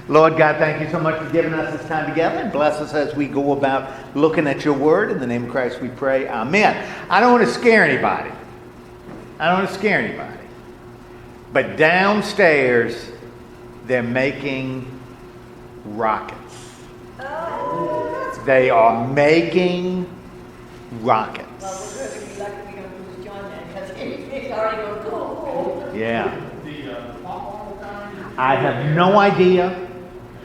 Lord God, thank you so much for giving us this time together, and bless us as we go about looking at your word. In the name of Christ we pray. Amen. I don't want to scare anybody. But downstairs, they're making rockets. They are making rockets. Well, we're good. If you're lucky, we're going to lose John then, because it's already going to go. Yeah. I have no idea.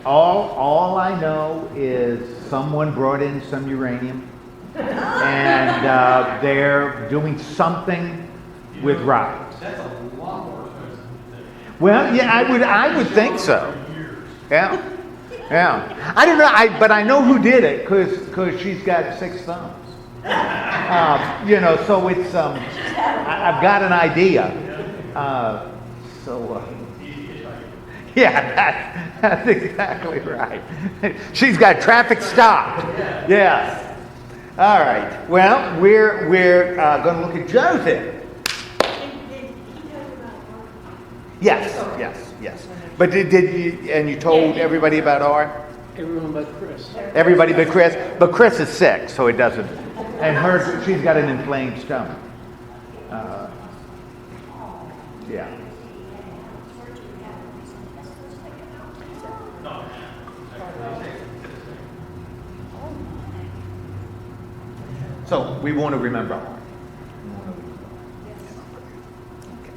All I know is someone brought in some uranium, and they're doing something with rockets. That's a lot more expensive than Well, yeah, I would think so. Yeah. I don't know, but I know who did it because she's got 6 thumbs. So it's I've got an idea. Yeah, that's exactly right. She's got traffic stopped. Yes. All right. Well, we're going to look at Joseph. Yes. But did you? And you told everybody about R? Everyone but Chris. Everybody but Chris. But Chris is sick, so it doesn't. And she's got an inflamed stomach. Yeah. So we want to remember R. Okay.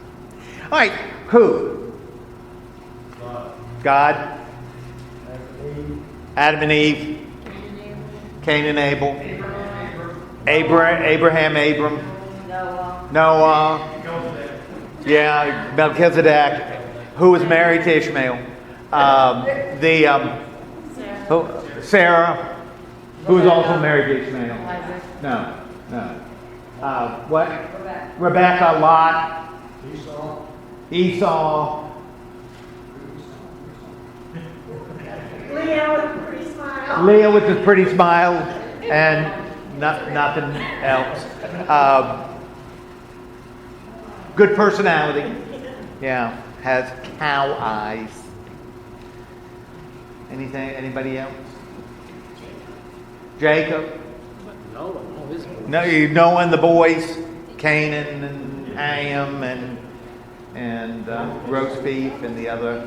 All right. Who? God. Adam and Eve. Cain and Abel. Abraham, Abram. Noah. Yeah, Melchizedek, who was married to Ishmael. Sarah, who was also married to Ishmael. No. What? Rebecca, Lot. Esau. Leah with his pretty smile and nothing else. Good personality. Yeah, has cow eyes. Anybody else? Jacob. Noah and the boys, Canaan and Ham and roast beef and the other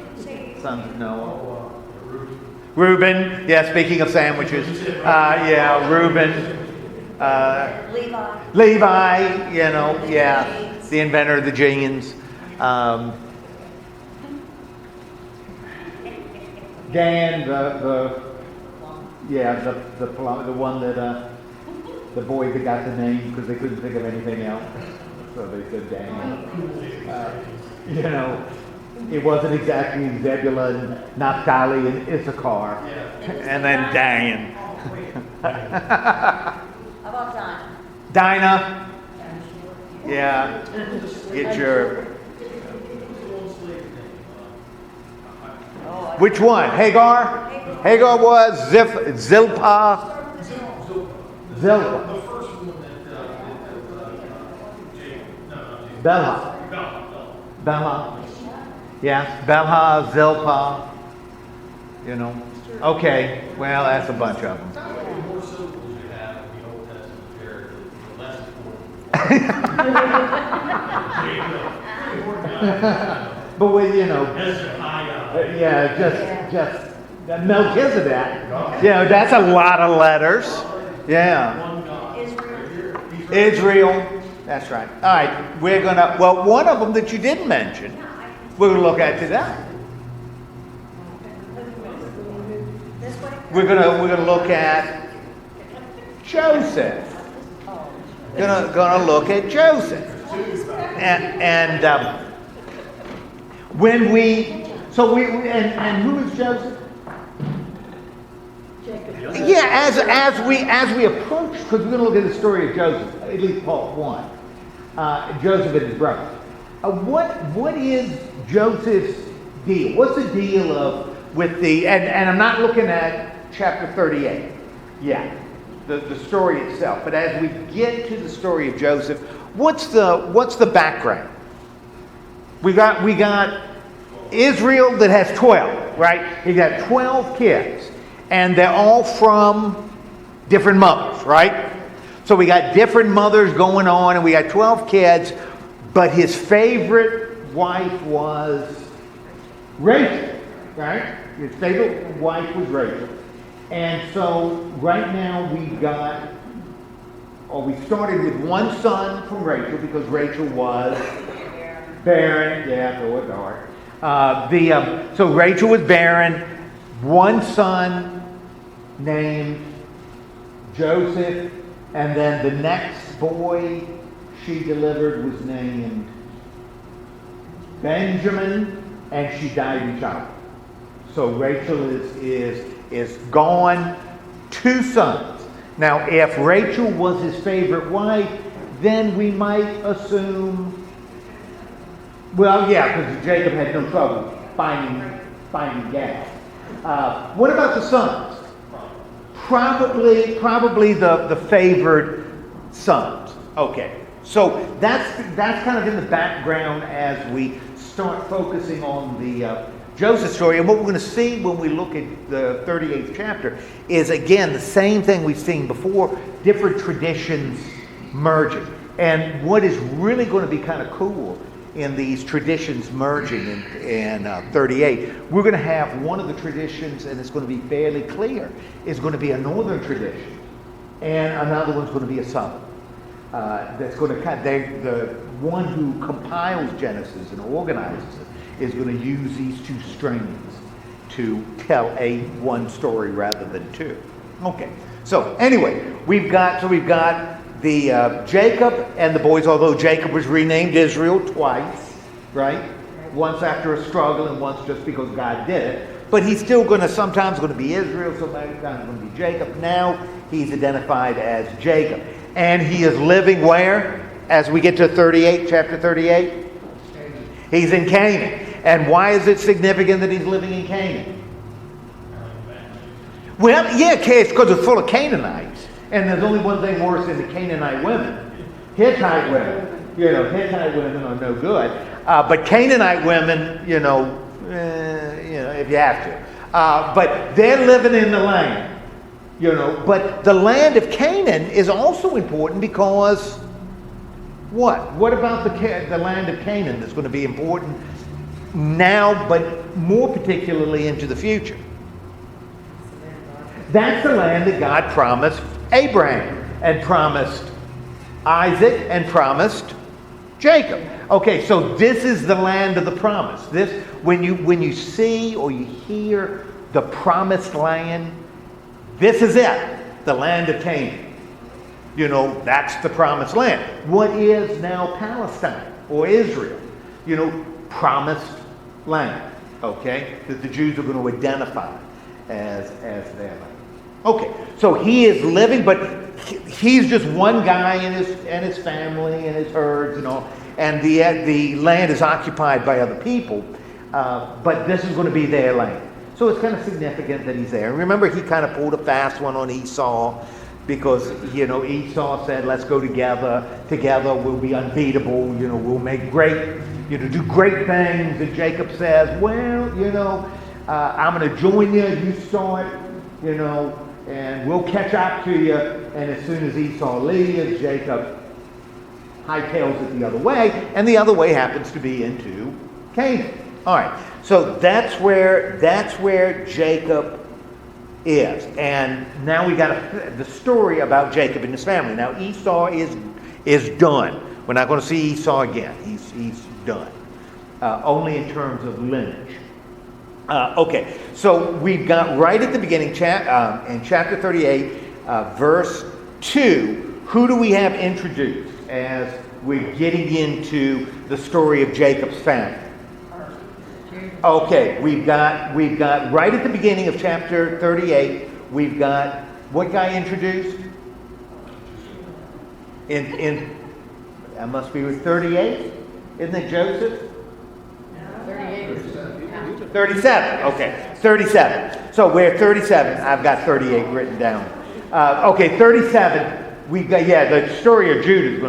sons of Noah. Reuben, yeah, speaking of sandwiches, Reuben. Levi, the inventor of the jeans. Dan, the one that the boys that got the name because they couldn't think of anything else, so they said Dan. It wasn't exactly Zebulun, Naphtali, and Issachar, and then Dan. How about Dinah? Yeah. Get your... Which one? Hagar? Hagar was Zilpah? Zilpah. Bella. Yeah, Belha, Zilpah. Okay, well, that's a bunch of them. the more syllables you have in the Old Testament character, the less important. But with, just Melchizedek. That's a lot of letters. Yeah. Israel. That's right. All right, we're gonna. Well, one of them that you didn't mention, we're gonna look at today. We're gonna look at Joseph. Gonna look at Joseph. And when we and who is Joseph? Yeah, as we approach, because we're going to look at the story of Joseph, at least part 1. Joseph and his brother. What is Joseph's deal? What's the deal with the and I'm not looking at chapter 38. Yeah, the story itself. But as we get to the story of Joseph, what's the background? We got Israel that has 12, right? He got 12 kids, and they're all from different mothers, right? So we got different mothers going on, and we got 12 kids, but his favorite wife was Rachel, right? His favorite wife was Rachel. And so right now we started with one son from Rachel because Rachel was barren. Yeah, so was hard. So Rachel was barren. One son named Joseph, and then the next boy she delivered was named Benjamin, and she died in childbirth. So Rachel is gone. 2 sons. Now, if Rachel was his favorite wife, then we might assume, well, yeah, because Jacob had no trouble finding gals. What about the sons? Probably the favored sons. Okay, so that's kind of in the background as we start focusing on the Joseph story. And what we're going to see when we look at the 38th chapter is, again, the same thing we've seen before, different traditions merging. And what is really going to be kind of cool in these traditions merging in 38, we're going to have one of the traditions, and it's going to be fairly clear, is going to be a northern tradition, and another one's going to be a southern. That's going to the one who compiles Genesis and organizes it is going to use these 2 strains to tell one story rather than 2. Okay. So anyway, we've got the Jacob and the boys. Although Jacob was renamed Israel twice, right? Once after a struggle and once just because God did it. But he's still sometimes going to be Israel, sometimes going to be Jacob. Now he's identified as Jacob. And he is living where? As we get to chapter 38? He's in Canaan. And why is it significant that he's living in Canaan? Well, yeah, it's because it's full of Canaanites. And there's only one thing worse than the Canaanite women. Hittite women. Hittite women are no good. But Canaanite women, if you have to. But they're living in the land. But the land of Canaan is also important because what? What about the land of Canaan that's going to be important now, but more particularly into the future? That's the land that God promised Abraham and promised Isaac and promised Jacob. Okay, so this is the land of the promise. This, when you see or you hear the promised land, this is it, the land of Canaan. That's the promised land. What is now Palestine or Israel? Promised land. Okay, that the Jews are going to identify as their land. Okay, so he is living, but he's just one guy and his family and his herds and all, and the land is occupied by other people, but this is going to be their land. So it's kind of significant that he's there. Remember, he kind of pulled a fast one on Esau because, Esau said, let's go together. Together we'll be unbeatable. We'll make great, do great things. And Jacob says, well, I'm going to join you. You start, and we'll catch up to you. And as soon as Esau leaves, Jacob hightails it the other way. And the other way happens to be into Canaan. All right. So that's where Jacob is. And now we got the story about Jacob and his family. Now Esau is done. We're not going to see Esau again. He's done. Only in terms of lineage. Okay, so we've got right at the beginning, in chapter 38, verse 2, who do we have introduced as we're getting into the story of Jacob's family? Okay, we've got right at the beginning of chapter 38, we've got what guy introduced? In that must be with 38, isn't it Joseph? 37. Okay, 37. So we're at 37. I've got 38 written down. Okay, 37. We've got the story of Judah is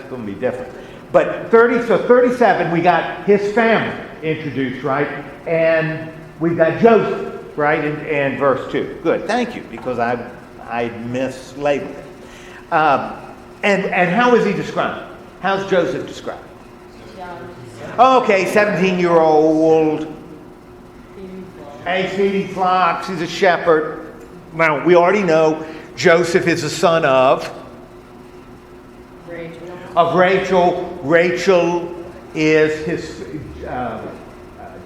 going to be different. But 37, we got his family. introduced, right? And we've got Joseph, right, in verse 2. Good, thank you, because I mislabeled it. And how is he described? How's Joseph described? Okay, 17-year-old, feeding flocks, he's a shepherd. Now, we already know Joseph is the son of Rachel. Rachel is his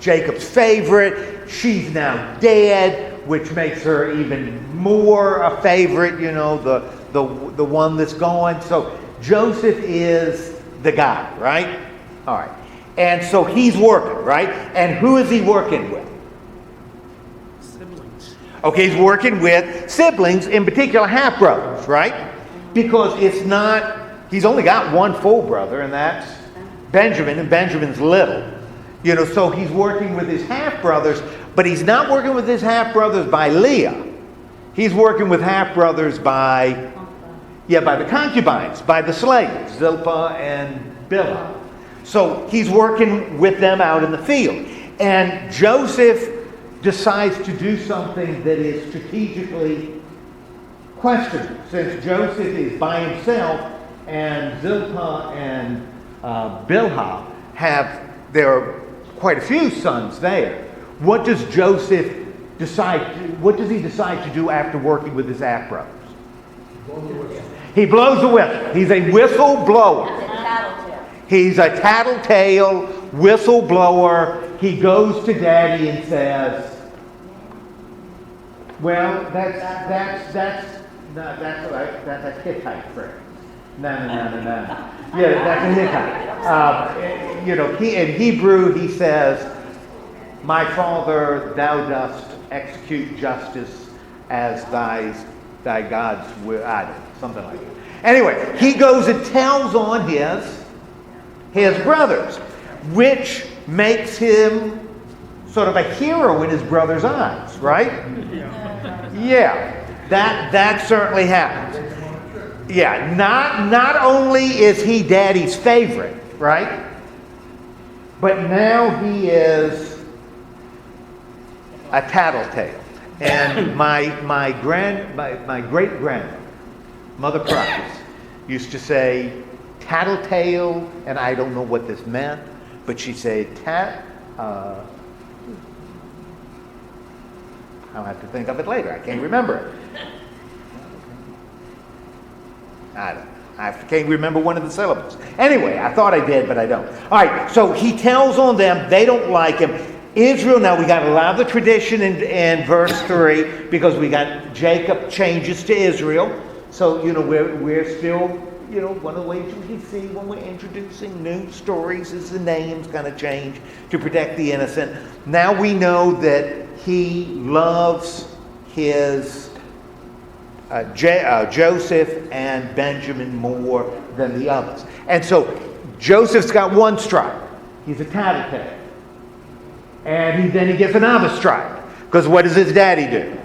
Jacob's favorite. She's now dead, which makes her even more a favorite, you know, the one that's gone. So Joseph is the guy, right? All right. And so he's working, right? And who is he working with? Siblings. Okay, he's working with siblings, in particular half-brothers, right? Because he's only got one full brother, and that's Benjamin, and Benjamin's little. You know, so he's working with his half-brothers, but he's not working with his half-brothers by Leah. He's working with half-brothers by the concubines, by the slaves, Zilpah and Bilhah. So he's working with them out in the field. And Joseph decides to do something that is strategically questionable. Since Joseph is by himself and Zilpah and Bilhah there are quite a few sons there. What does Joseph what does he decide to do after working with his half-brothers? He blows a whistle. He's a whistle blower. He's a tattletale whistleblower. He goes to Daddy and says, "Well, that's a Hittite phrase. No. Yeah, that's a Hittite. In Hebrew he says, 'My father, thou dost execute justice as thy gods will,' something like that. Anyway, he goes and tells on his brothers, which makes him sort of a hero in his brother's eyes, right? Yeah, that certainly happens. Yeah, not only is he Daddy's favorite, right? But now he is a tattletale. And my great-grandmother, Mother Price, used to say tattletale, and I don't know what this meant, but she'd say I'll have to think of it later. I can't remember it. I can't remember one of the syllables. Anyway, I thought I did, but I don't. All right, so he tells on them. They don't like him. Israel, now we got a lot of the tradition in verse 3, because we got Jacob changes to Israel. So, we're still, one of the ways you can see when we're introducing new stories is the names kind of change to protect the innocent. Now we know that he loves his Joseph and Benjamin more than the others. And so Joseph's got one stripe. He's a tattletale. And then he gets another stripe. Because what does his daddy do?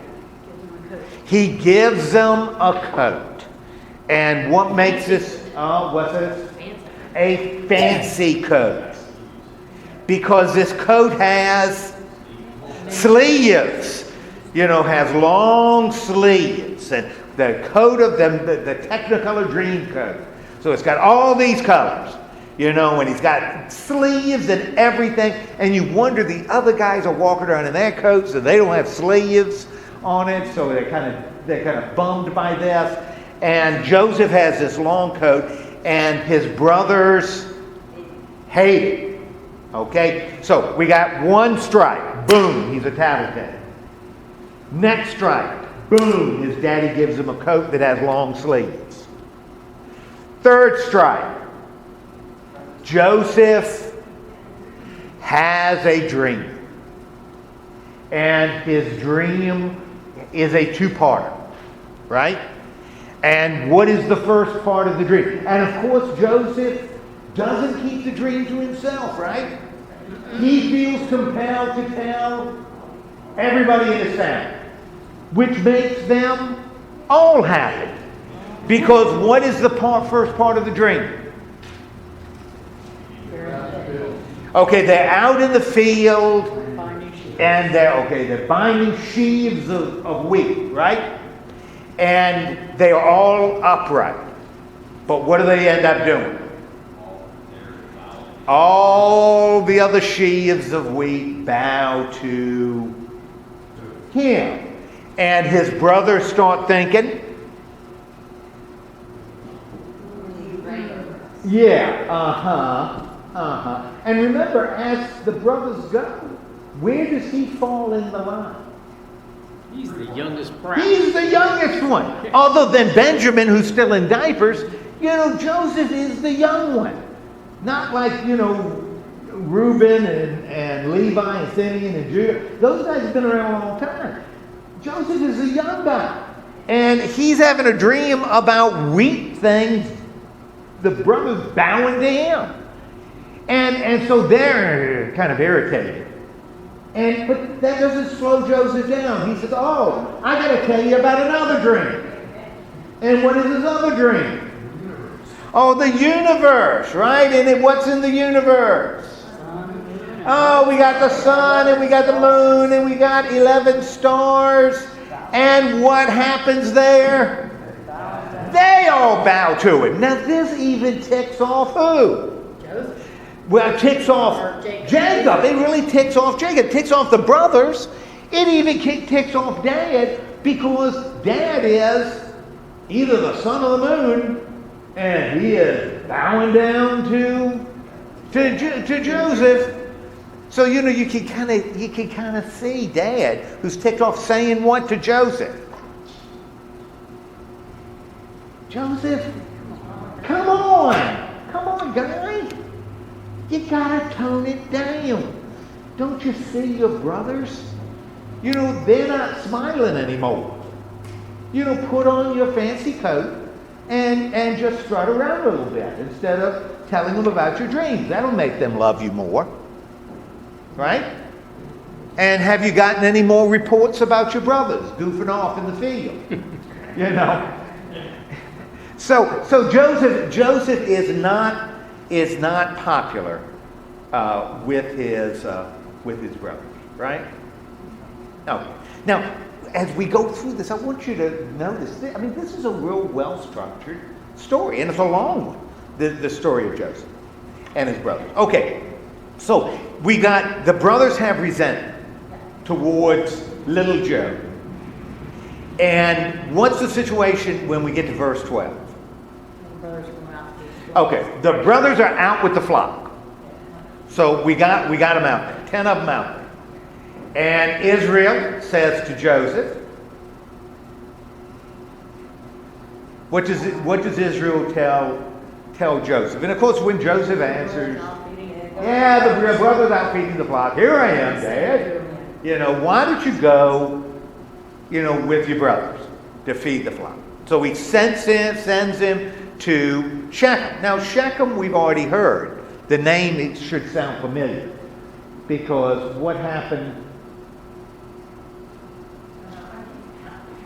He gives them a coat. And what makes this, what's this? A fancy coat. Because this coat has sleeves. Has long sleeves. And the coat of them, the Technicolor Dream coat. So it's got all these colors. And he's got sleeves and everything. And you wonder, the other guys are walking around in their coats and they don't have sleeves on it. So they're kind of bummed by this. And Joseph has this long coat, and his brothers hate it. Okay? So we got one stripe. Boom, he's a tattletale. Next stripe. Boom, his daddy gives him a coat that has long sleeves. Third stripe. Joseph has a dream. And his dream is a two-parter. Right? And what is the first part of the dream? And of course, Joseph doesn't keep the dream to himself, right? He feels compelled to tell everybody in his family, which makes them all happy. Because what is the first part of the dream? Okay, they're out in the field, and they're binding sheaves of wheat, right? And they are all upright. But what do they end up doing? All the other sheaves of wheat bow to him. And his brothers start thinking, yeah, And remember, as the brothers go, where does he fall in the line? He's the youngest brat. He's the youngest one. Other than Benjamin, who's still in diapers, Joseph is the young one. Not like, Reuben and Levi and Simeon and Judah. Those guys have been around a long time. Joseph is a young guy. And he's having a dream about wheat things. The brothers bowing to him. And so they're kind of irritated. But that doesn't slow Joseph down. He says, oh, I got to tell you about another dream. And what is his other dream? Oh, the universe, right? And what's in the universe? Oh, we got the sun, and we got the moon, and we got 11 stars. And what happens there? They all bow to him. Now, this even ticks off who? Well, it ticks off Jacob. It really ticks off Jacob. It ticks off the brothers. It even ticks off Dad, because Dad is either the son of the moon, and he is bowing down to Joseph. So you can kind of see Dad, who's ticked off, saying what to Joseph? Joseph, come on, guy. You gotta tone it down. Don't you see your brothers? They're not smiling anymore. Put on your fancy coat and just strut around a little bit instead of telling them about your dreams. That'll make them love you more. Right? And have you gotten any more reports about your brothers goofing off in the field? So Joseph is not popular with his brothers, right? Okay. Now, as we go through this, I want you to notice this. This is a real well-structured story, and it's a long one. The story of Joseph and his brothers. Okay, so we got the brothers have resentment towards little Joe. And what's the situation when we get to verse 12? Okay, the brothers are out with the flock. So we got them out there, 10 of them out there. And Israel says to Joseph, what does Israel tell Joseph? And of course, when Joseph answers, yeah, the brothers out feeding the flock. Here I am, Dad. Why don't you go, with your brothers to feed the flock? So he sends him to Shechem. Now, Shechem, we've already heard. The name, it should sound familiar. Because what happened?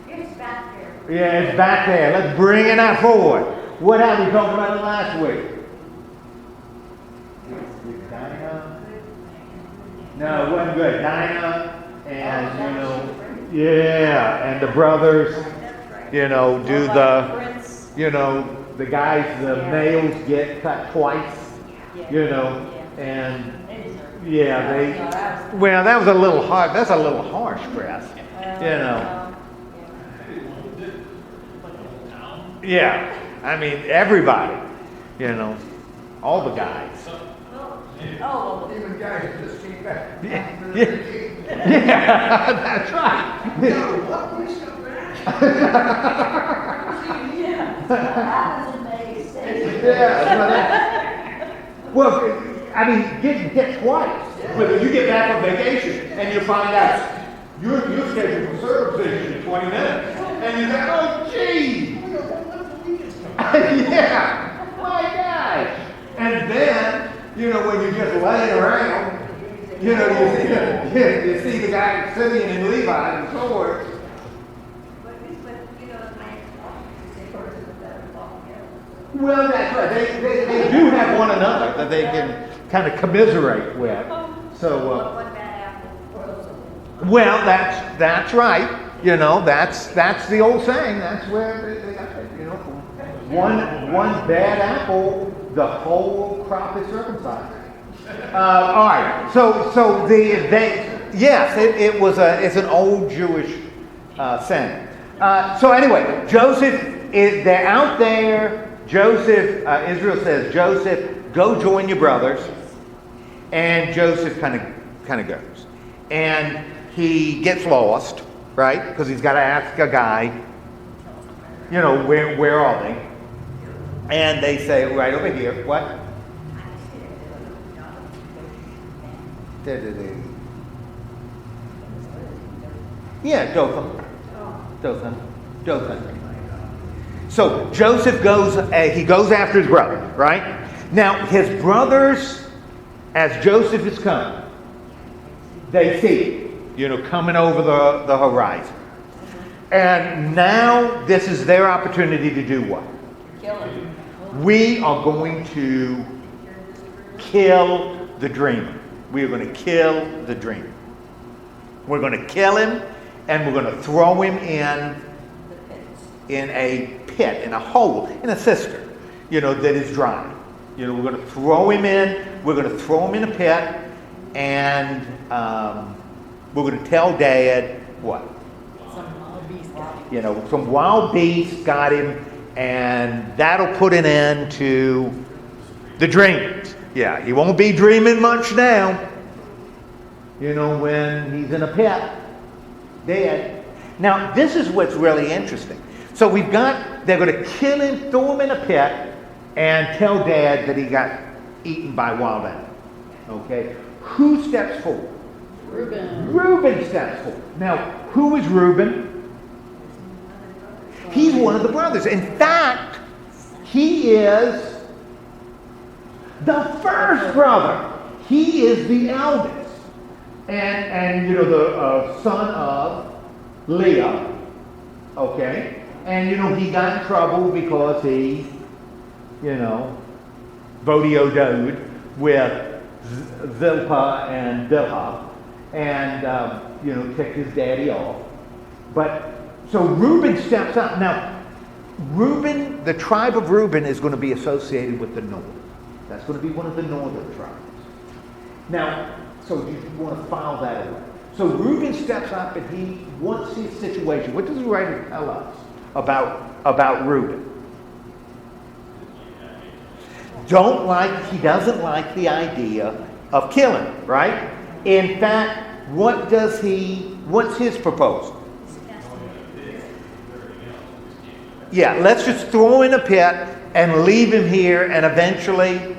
It's back there. Yeah, it's back there. Let's bring it out forward. What happened? We talked about it last week. Dinah? No, it wasn't good. Dinah and, and the brothers, do the guys, the males get cut twice, and that was a little hard. That's a little harsh, Chris, Yeah, everybody, all the guys. Oh, Even guys that just came back. Yeah, that's right. What? Please come back. that was amazing. Well, get twice. But you get back on vacation and you find out you're scheduled for circumcision in 20 minutes. And you say, oh, gee. Yeah, my gosh. And then, when you just lay around, you see the guy Simeon and Levi and so forth. Well, that's right. They do have one another that they can kind of commiserate with. So, One bad apple spoils them. well, that's right. You know, that's the old saying. That's where they got it. You know, one bad apple, the whole crop is circumcised. All right. So yes, it's an old Jewish saying. So anyway, they're out there. Israel says, Joseph, go join your brothers. And Joseph kind of goes. And he gets lost, right? Because he's got to ask a guy, you know, where are they? And they say, right over here. What? Yeah, Dothan. So Joseph goes after his brother, right? Now his brothers, as Joseph is coming, they see, you know, coming over the horizon. And now this is their opportunity to do what? Kill him. We are going to kill the dreamer. We are going to kill the dreamer. We're going to kill him, and we're going to throw him in a pit, in a hole, in a cistern, you know, that is dry. You know, we're going to throw him in. We're going to throw him in a pit, and we're going to tell Dad what? Some wild beast got him. You know, some wild beast got him, and that'll put an end to the dreams. Yeah, he won't be dreaming much now. You know, when he's in a pit, dead. Now, this is what's really interesting. So they're going to kill him, throw him in a pit, and tell Dad that he got eaten by wild animals. Okay? Who steps forward? Reuben steps forward. Now, who is Reuben? He's one of the brothers. In fact, he is the first brother. He is the eldest. And you know, the son of Leah. Okay? And, you know, he got in trouble because he, you know, Bodiodoed with Zilpah and Bilhah, and, you know, ticked his daddy off. But, so Reuben steps up. Now, Reuben, the tribe of Reuben is going to be associated with the north. That's going to be one of the northern tribes. Now, so you want to file that away. So Reuben steps up and he wants his situation. What does the writer tell us about Reuben? He doesn't like the idea of killing, right? In fact, what's his proposal? Yeah, let's just throw him in a pit and leave him here, and eventually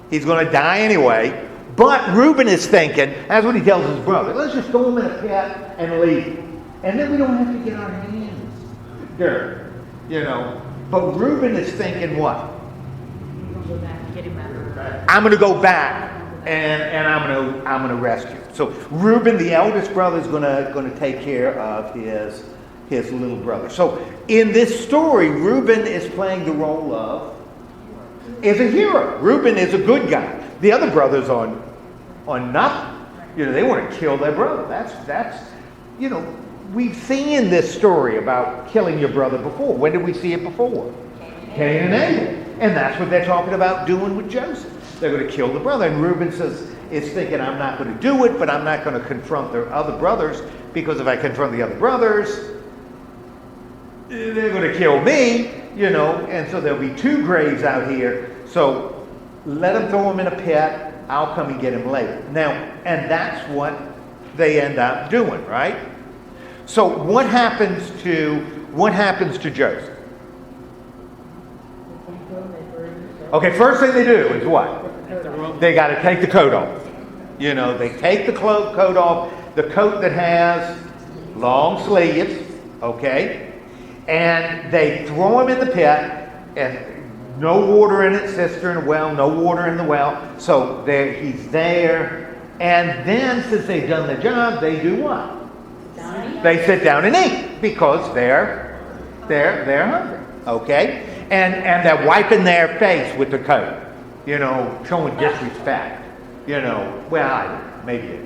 he's going to die anyway. But Reuben is thinking, that's what he tells his brother, let's just throw him in a pit and leave him. And then we don't have to get our hands dirty, you know. But Reuben is thinking what? Go back and get him out of the I'm going to go back and I'm going to rescue. So Reuben, the eldest brother, is going to take care of his little brother. So in this story, Reuben is playing the role of is a hero. Reuben is a good guy. The other brothers on nothing. You know, they want to kill their brother. That's you know, we've seen this story about killing your brother before. When did we see it before? Cain and Abel. And that's what they're talking about doing with Joseph. They're going to kill the brother. And Reuben is thinking, I'm not going to do it, but I'm not going to confront the other brothers, because if I confront the other brothers, they're going to kill me, you know. And so there'll be two graves out here. So let them throw him in a pit. I'll come and get him later. Now, and that's what they end up doing, right? So what happens to Joseph? Okay, first thing they do is what? They got to take the coat off. You know, they take the coat off, the coat that has long sleeves, okay? And they throw him in the pit, and no water in it, cistern, well, no water in the well. So he's there. And then, since they've done the job, they do what? They sit down and eat, because they're hungry, okay? And they're wiping their face with the coat, showing disrespect. Well, I don't know, maybe it.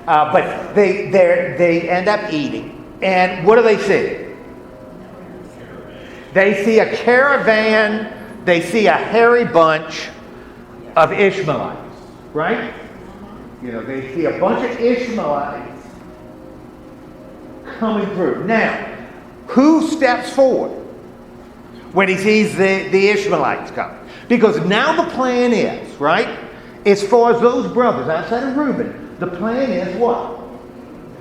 But they end up eating, and what do they see? They see a caravan. They see a hairy bunch of Ishmaelites, right? They see a bunch of Ishmaelites coming through. Now, who steps forward when he sees the Ishmaelites coming? Because now the plan is, right? As far as those brothers outside of Reuben, the plan is what?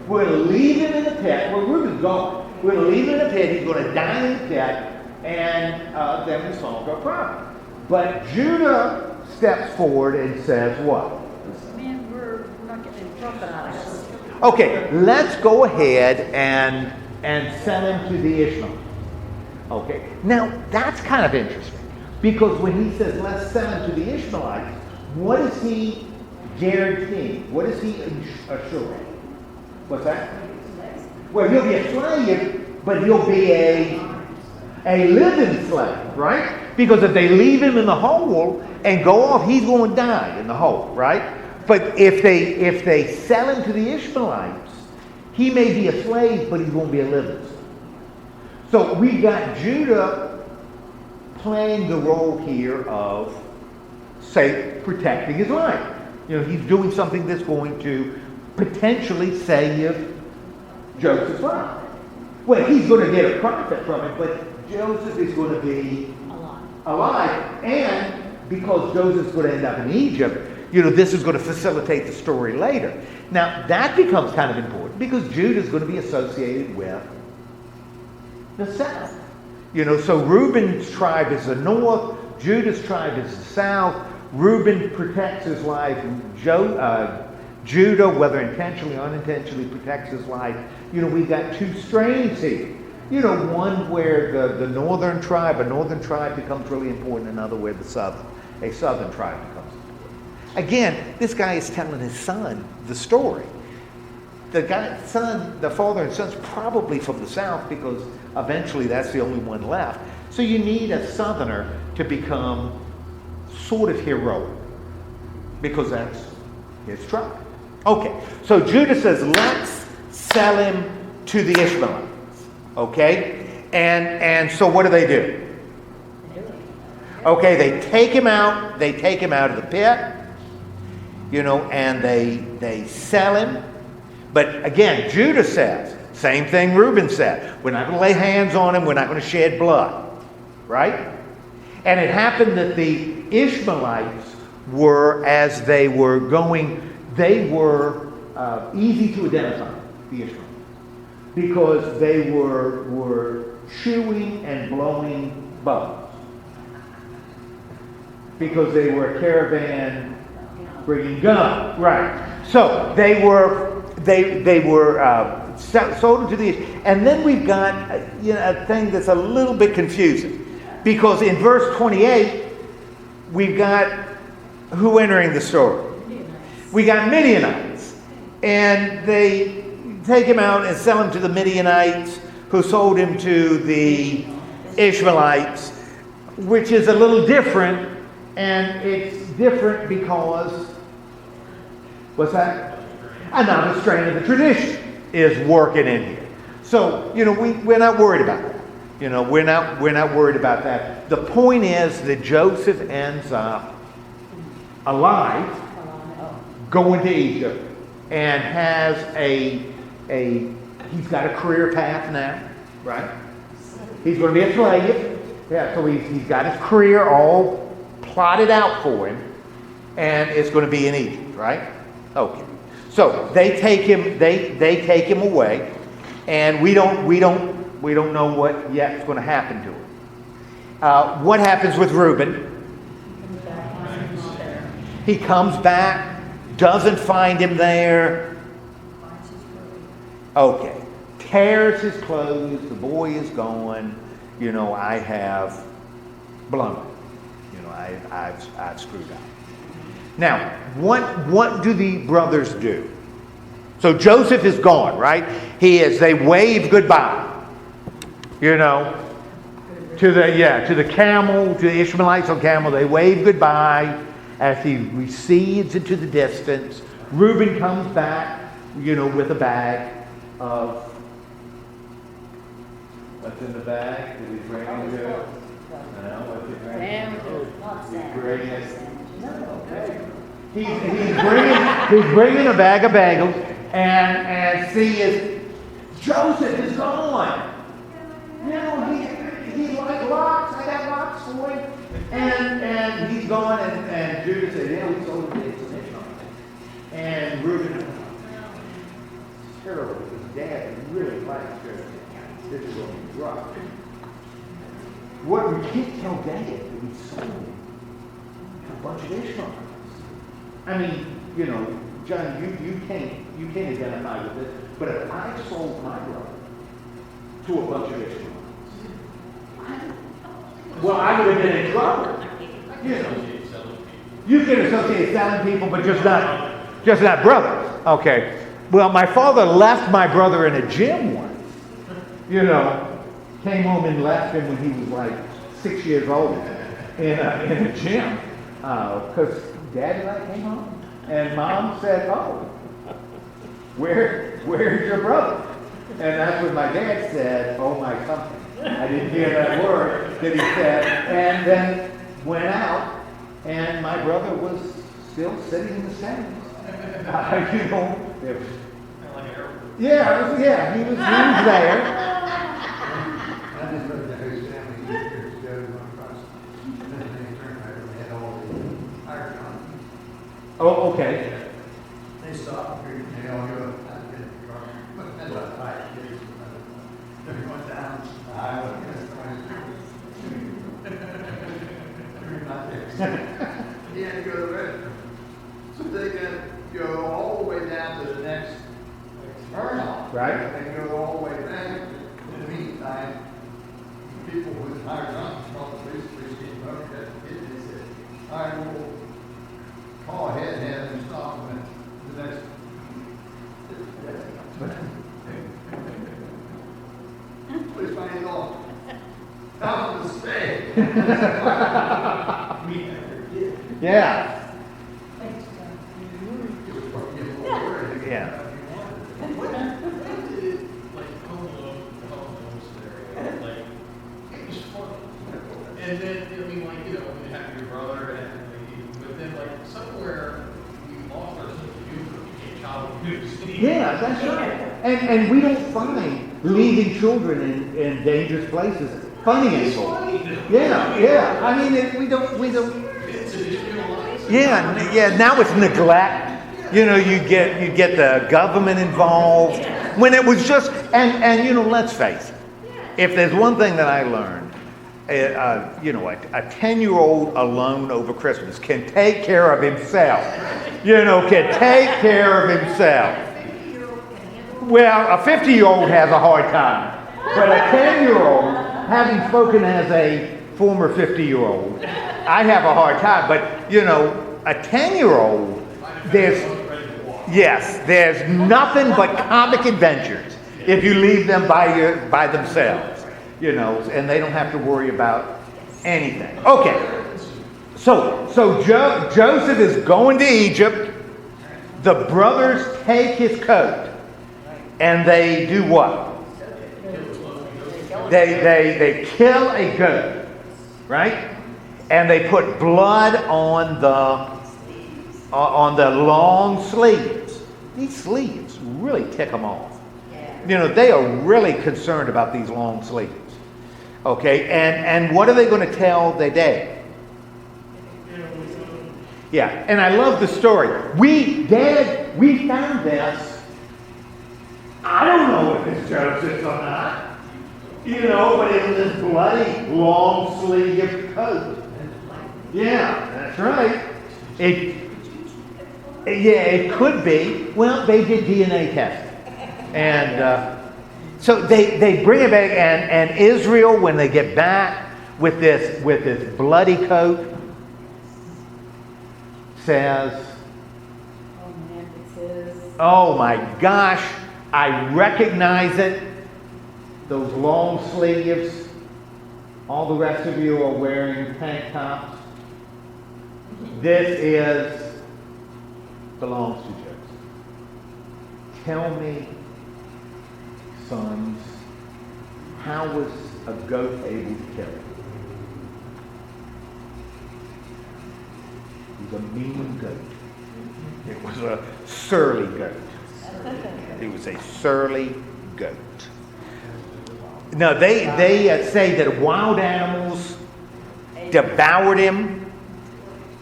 We're going to leave him in the pit. Well, Reuben's gone. We're going to leave him in the pit. He's going to die in the pit, and then we solved our problem. But Judah steps forward and says what? Man, we're not getting profit out of this. Okay, let's go ahead and sell him to the Ishmaelites. Okay, now that's kind of interesting, because when he says let's sell him to the Ishmaelites, what is he guaranteeing? What is he assuring? What's that? Well, he'll be a slave, but he'll be a living slave, right? Because if they leave him in the hole and go off, he's going to die in the hole, right? But if they sell him to the Ishmaelites, he may be a slave, but he's going to be a living slave. So we got Judah playing the role here of, say, protecting his life. He's doing something that's going to potentially save Joseph's life. Well, he's going to get a profit from it, but Joseph is going to be alive. And because Joseph's going to end up in Egypt, this is going to facilitate the story later. Now, that becomes kind of important because Judah is going to be associated with the south. So Reuben's tribe is the north, Judah's tribe is the south. Reuben protects his life. Judah, whether intentionally or unintentionally, protects his life. We've got two strains here. One where the northern tribe, a northern tribe becomes really important, another where a southern tribe becomes important. Again, this guy is telling his son the story. The father and son's probably from the south because eventually that's the only one left. So you need a southerner to become sort of heroic because that's his tribe. Okay, so Judah says, let's sell him to the Ishmaelites. Okay, and so what do? Okay, they take him out. They take him out of the pit, and they sell him. But again, Judah says, same thing Reuben said. We're not going to lay hands on him. We're not going to shed blood. Right? And it happened that the Ishmaelites were, as they were going, they were easy to identify, the Ishmaelites, because they were chewing and blowing bows. Because they were a caravan bringing guns. Right. So they were sold into the, and then we've got a thing that's a little bit confusing, because in verse 28 we've got who entering the story? We got Midianites, and they take him out and sell him to the Midianites, who sold him to the Ishmaelites, which is a little different, and it's different because what's that? Another strain of the tradition is working in here. So, we're not worried about that. We're not worried about that. The point is that Joseph ends up alive, going to Egypt, and has he's got a career path now, right? He's going to be a slave. Yeah, so he's got his career all plotted out for him, and it's going to be in Egypt, right? Okay. So they take him. They take him away, and we don't know what yet is going to happen to him. What happens with Reuben? He comes back, doesn't find him there. Okay, tears his clothes. The boy is gone. I have blown it. I've screwed up. Now, what do the brothers do? So Joseph is gone, right? They wave goodbye, to the camel, to the Ishmaelites on camel. They wave goodbye, as he recedes into the distance, Reuben comes back, with a bag of, what's in the bag? Did he bring Oh, it it's to? close. No, what's he bring? Sandwiches, not He's sandwiches. bringing, he's bringing a bag of bagels, and see, Joseph is gone. He like lots. I got lots for him. And he's gone, and Judah said, yeah, we sold him to Ishmael. And Reuben, terrible, because Dad really likes Joseph. This is going to be rough. What we can't tell Dad that we sold him to a bunch of Ishmaelites. I mean, John, you can't identify with this, but if I sold my brother to a bunch of Ishmaelites, well, I would have been in trouble. You can associate selling people, but just not brothers. Okay. Well, my father left my brother in a gym once. Came home and left him when he was like 6 years old in a gym. Because Dad and I came home, and Mom said, "Oh, where's your brother?" And that's when my dad said, "Oh my something." I didn't hear that word that he said, and then went out, and my brother was still sitting in the stands. It was, yeah, he was there. I just looked at his family years ago, one across, and then they turned around and had all the fire companies. Oh, okay. They stopped, and they all go, I've been in the car, but that's about 5 years. They went down, I was he had to go to the restroom. So they got to go all the way down to the next turnoff. Right. They go all the way back. In the meantime, people with higher guns called the police came up, that kid, they said, all right, we'll call ahead and have them stop them at the next. Please find it all. Tell them to stay. Yeah. Thanks, John. Yeah. Like Home Alone scenario, like, it was fun. And then, when you have your brother, but then somewhere we lost our sense of humor, became child abuse. Yeah, that's right. And we don't find leaving children in dangerous places funny anymore. Yeah. I mean, we don't. Yeah. Now it's neglect. You get the government involved. When it was just, and let's face it. If there's one thing that I learned, a 10-year-old alone over Christmas can take care of himself. Can take care of himself. Well, a 50-year-old has a hard time, but a 10-year-old, having spoken as a former 50-year-old, I have a hard time. But a 10-year-old, there's nothing but comic adventures if you leave them by themselves, and they don't have to worry about anything. Okay, so Joseph is going to Egypt. The brothers take his coat, and they do what? They kill a goat, right? And they put blood on the long sleeves. These sleeves really tick them off. They are really concerned about these long sleeves. Okay, and what are they going to tell their dad? Yeah, and I love the story. We found this. I don't know if it's Joseph or not. But it was this bloody long sleeve coat. Yeah, that's right. It could be. Well, they did DNA testing. And so they bring it back, and Israel, when they get back with this bloody coat, says, "Oh my gosh, I recognize it. Those long sleeves. All the rest of you are wearing tank tops. This belongs to Joseph. Tell me, sons, how was a goat able to kill him? It was a mean goat. It was a surly goat. It was a surly goat. Now, they say that wild animals devoured him,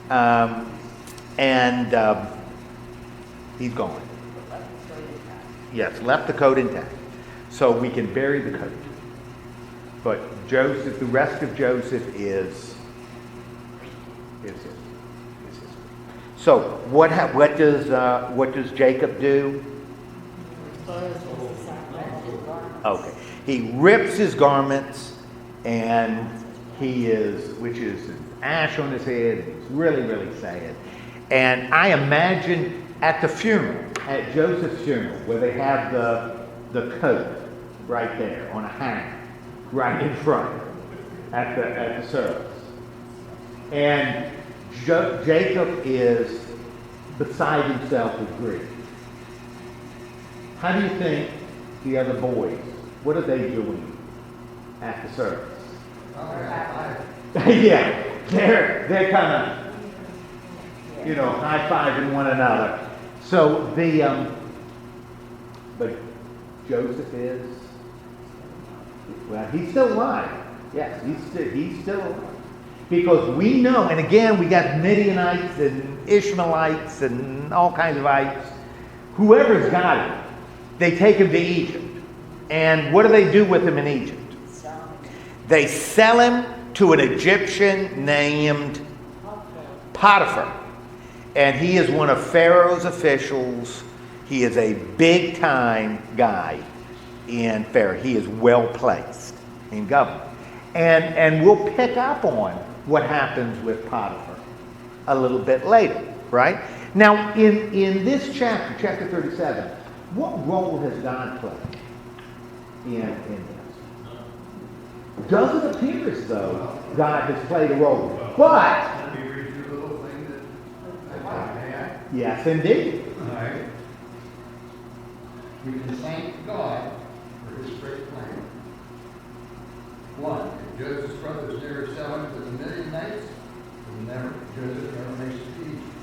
and he's gone. Yes, left the coat intact. So we can bury the coat. But Joseph, the rest of Joseph is his. So what does Jacob do? Okay, he rips his garments, and which is ash on his head. He's really, really sad. And I imagine at the funeral, at Joseph's funeral, where they have the coat right there on a hanger, right in front at the service, and Jacob is beside himself with grief. How do you think the other boys, what are they doing at the service? Yeah, they're kind of, high-fiving one another. So but Joseph is, well, he's still alive. Yes, he's still alive. Because we know, and again, we got Midianites and Ishmaelites and all kinds of ites. Whoever's got him, they take him to Egypt. And what do they do with him in Egypt? They sell him to an Egyptian named Potiphar. And he is one of Pharaoh's officials. He is a big-time guy in Pharaoh. He is well-placed in government. And we'll pick up on what happens with Potiphar a little bit later, right? Now, in this chapter 37, what role has God played in this? Doesn't appear as though God has played a role. But, Let me read you a little thing that I had. yes, indeed. All right. We can thank God for his great plan. 1. If Joseph's brothers never sell him to the Midianites, Joseph never makes it to Egypt.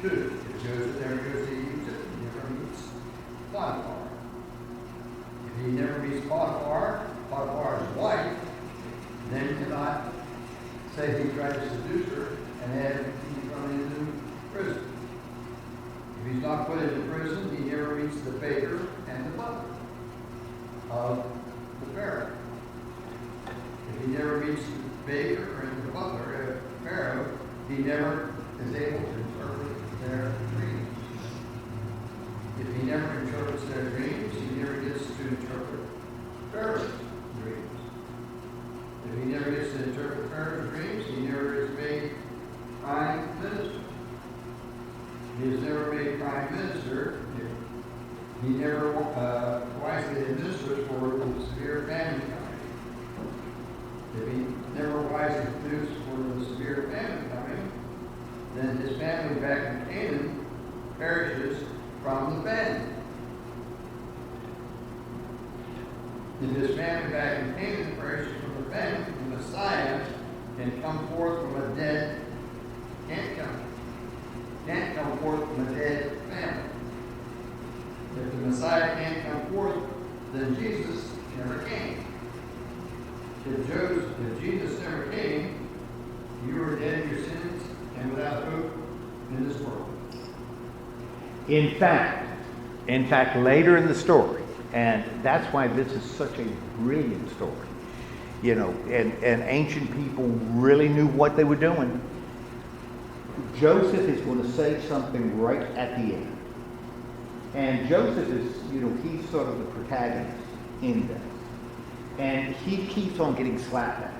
2. If Joseph never goes to Egypt, he never meets Potiphar. If he never meets Potiphar's wife, then he cannot say he tried to seduce her and had him thrown into prison. If he's not put into prison, he never meets the baker and the butler of the Pharaoh. If he never meets the baker and the butler of Pharaoh, he never is able to interpret their dreams. If he never interprets their dreams, he never gets to interpret Pharaoh's dreams. If he never gets to interpret Pharaoh's dreams, he never is made prime minister. He is never made prime minister. He never wisely administers for the severe famine coming. If he never wisely produces for the severe famine coming, then his family back in Canaan perishes from the famine. If his family back in Canaan perishes from the famine, the Messiah can come forth from a dead, can't come forth from a dead family. If the Messiah can't come forth, then Jesus never came. If Jesus never came, you were dead in your sins and without hope in this world. In fact, later in the story, and that's why this is such a brilliant story, and ancient people really knew what they were doing. Joseph is going to say something right at the end. And Joseph is, he's sort of the protagonist in this. And he keeps on getting slapped at.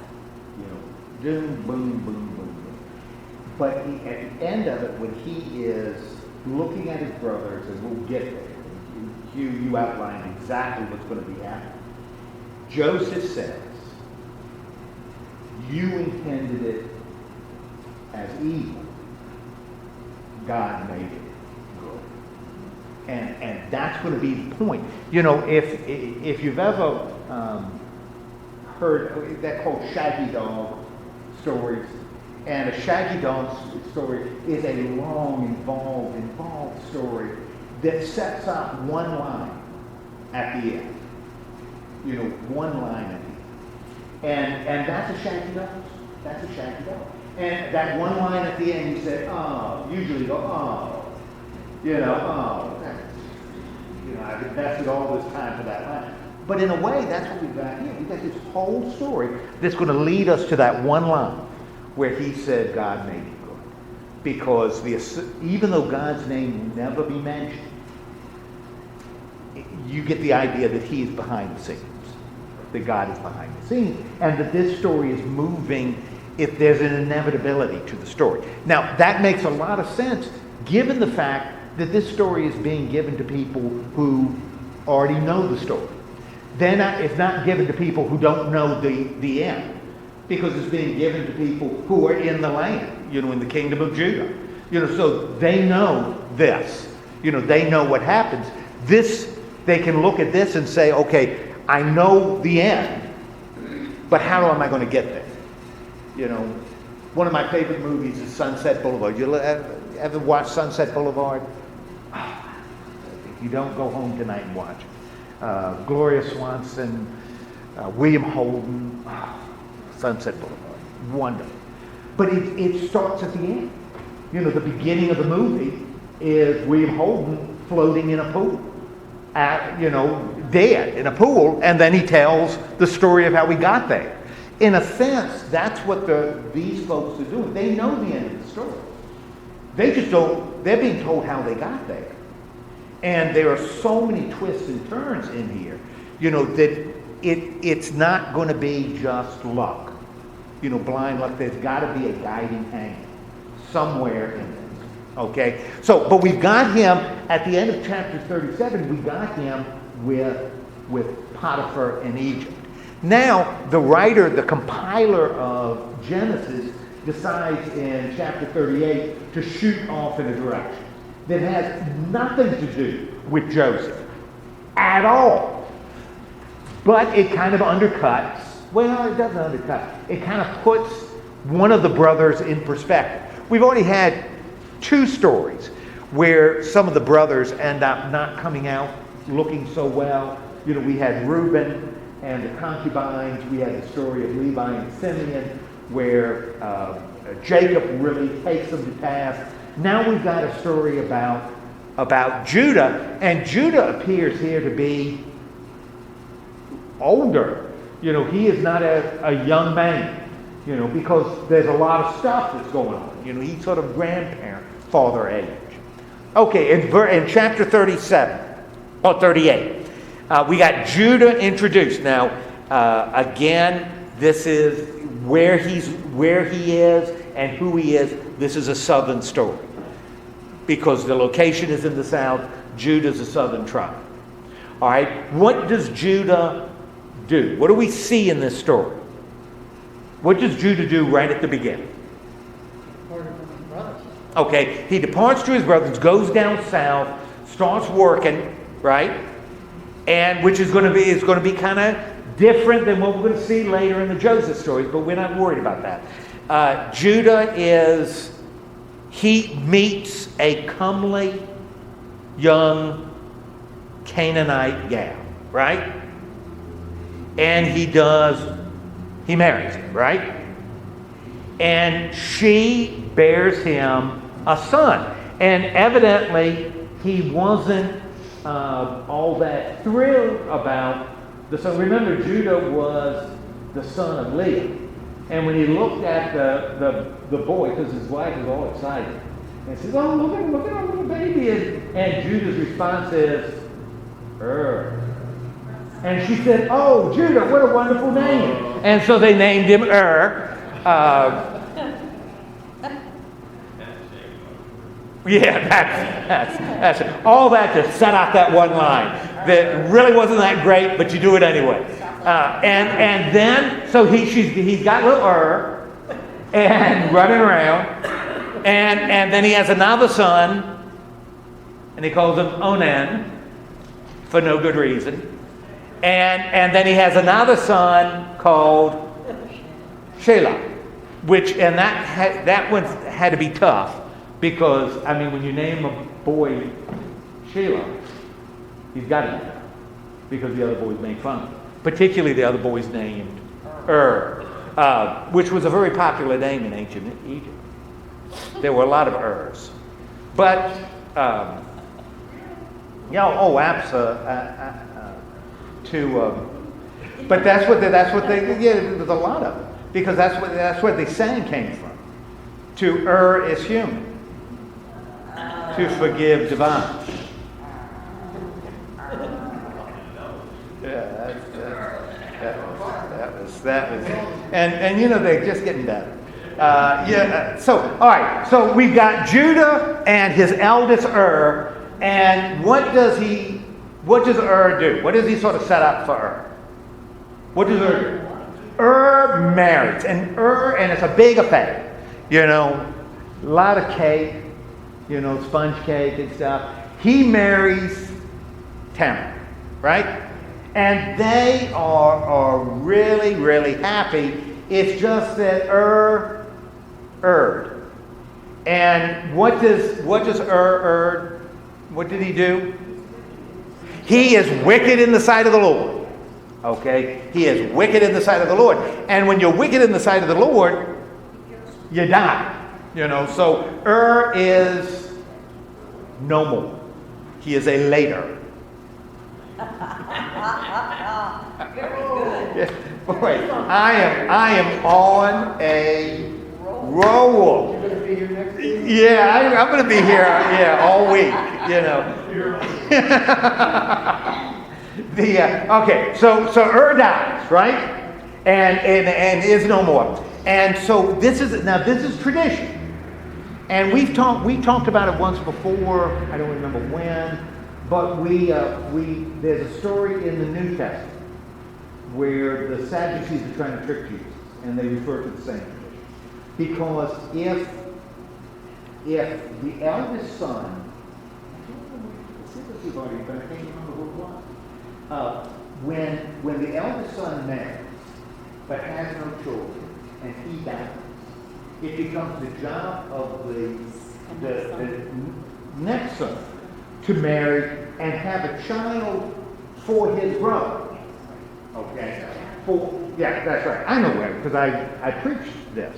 Boom, boom, boom, boom, boom. But at the end of it, when he is looking at his brothers, and we'll get there, you outlined exactly what's going to be happening. Joseph says, you intended it as evil, God made it good. And that's going to be the point. You know, if you've ever heard, they're called Shaggy Dog stories, and a Shaggy Dog story is a long, involved story that sets up one line at the end. You know, one line at the end. And that's a Shaggy Dog. That's a Shaggy Dog. And that one line at the end, you say, oh, usually go, oh, you know, oh, you know, I've invested all this time for that line. But in a way, that's what we've got here. We've got this whole story that's going to lead us to that one line where he said God made it good. Because even though God's name will never be mentioned, you get the idea that he is behind the scenes, that God is behind the scenes, and that this story is moving if there's an inevitability to the story. Now, that makes a lot of sense, given the fact that this story is being given to people who already know the story. It's not given to people who don't know the end, because it's being given to people who are in the land, you know, in the kingdom of Judah. You know, so they know this. You know, they know what happens. They can look at this and say, okay, I know the end, but how am I going to get there? You know, one of my favorite movies is Sunset Boulevard. You ever watch Sunset Boulevard? If you don't, go home tonight and watch it. Gloria Swanson, William Holden, Sunset Boulevard. Wonderful. But it starts at the end. You know, the beginning of the movie is William Holden floating in a pool. Dead in a pool, and then he tells the story of how we got there. In a sense, that's what these folks are doing. They know the end of the story. They just don't, they're being told how they got there. And there are so many twists and turns in here, you know, that it's not going to be just luck. You know, blind luck. There's got to be a guiding hand somewhere in this. Okay? So, but we've got him, at the end of chapter 37, we got him with Potiphar in Egypt. Now, the writer, the compiler of Genesis, decides in chapter 38 to shoot off in a direction that has nothing to do with Joseph at all. But it kind of undercuts, well, it doesn't undercut, it kind of puts one of the brothers in perspective. We've already had 2 stories where some of the brothers end up not coming out looking so well. You know, we had Reuben and the concubines. We had the story of Levi and Simeon, where Jacob really takes them to task. Now we've got a story about Judah, and Judah appears here to be older. You know, he is not a young man, you know, because there's a lot of stuff that's going on. You know, he's sort of grandparent, father age. Okay, in chapter 38, we got Judah introduced. Now, again, this is where he is and who he is. This is a southern story, because the location is in the south. Judah's a southern tribe. All right, what does Judah do? What do we see in this story? What does Judah do right at the beginning? Okay, he departs to his brothers, goes down south, starts working, right? And which is going to be kind of different than what we're going to see later in the Joseph stories, but we're not worried about that. Judah he meets a comely young Canaanite gal, right? And he marries her, right? And she bears him a son. And evidently, he wasn't all that thrilled about the son. Remember, Judah was the son of Leah. And when he looked at the boy, because his wife was all excited, and says, oh, look at our little baby. And Judah's response is, And she said, oh, Judah, what a wonderful name. And so they named him Yeah, that's it. All that to set out that one line that really wasn't that great, but you do it anyway. And then, so he's got little and running around. And then he has another son, and he calls him Onan for no good reason. And then he has another son called Shelah, that one had to be tough because, I mean, when you name a boy Shelah, he's got to be tough because the other boys make fun of him. Particularly the other boys named which was a very popular name in ancient Egypt. There were a lot of Urs. But, but that's what they, there's a lot of them. Because that's where the saying came from. To err is human. To forgive divine. Yeah, that was, and they're just getting better. So all right, so we've got Judah and his eldest and what does Ur do? What does he sort of set up for Ur? What does Ur do? Ur marries, and it's a big affair. A lot of cake, sponge cake and stuff. He marries Tamar, right? And they are really, really happy. It's just that Ur erred. And what does Ur what did he do? He is wicked in the sight of the Lord. Okay? He is wicked in the sight of the Lord. And when you're wicked in the sight of the Lord, you die. So Ur is no more. He is a later. Very good. Yeah, boy, I am on a roll. Yeah, I'm going to be here. All week. Okay, so Ur dies, right? And is no more. And so this is tradition. And we talked about it once before. I don't remember when, but there's a story in the New Testament where the Sadducees are trying to trick Jesus, and they refer to the same tradition. Because if the eldest son, I don't remember specifically about it, but I can't remember what it was. When the eldest son marries, but has no children, and he dies, it becomes the job of the next son to marry and have a child for his brother. Okay? That's right. I know where, because I preached this.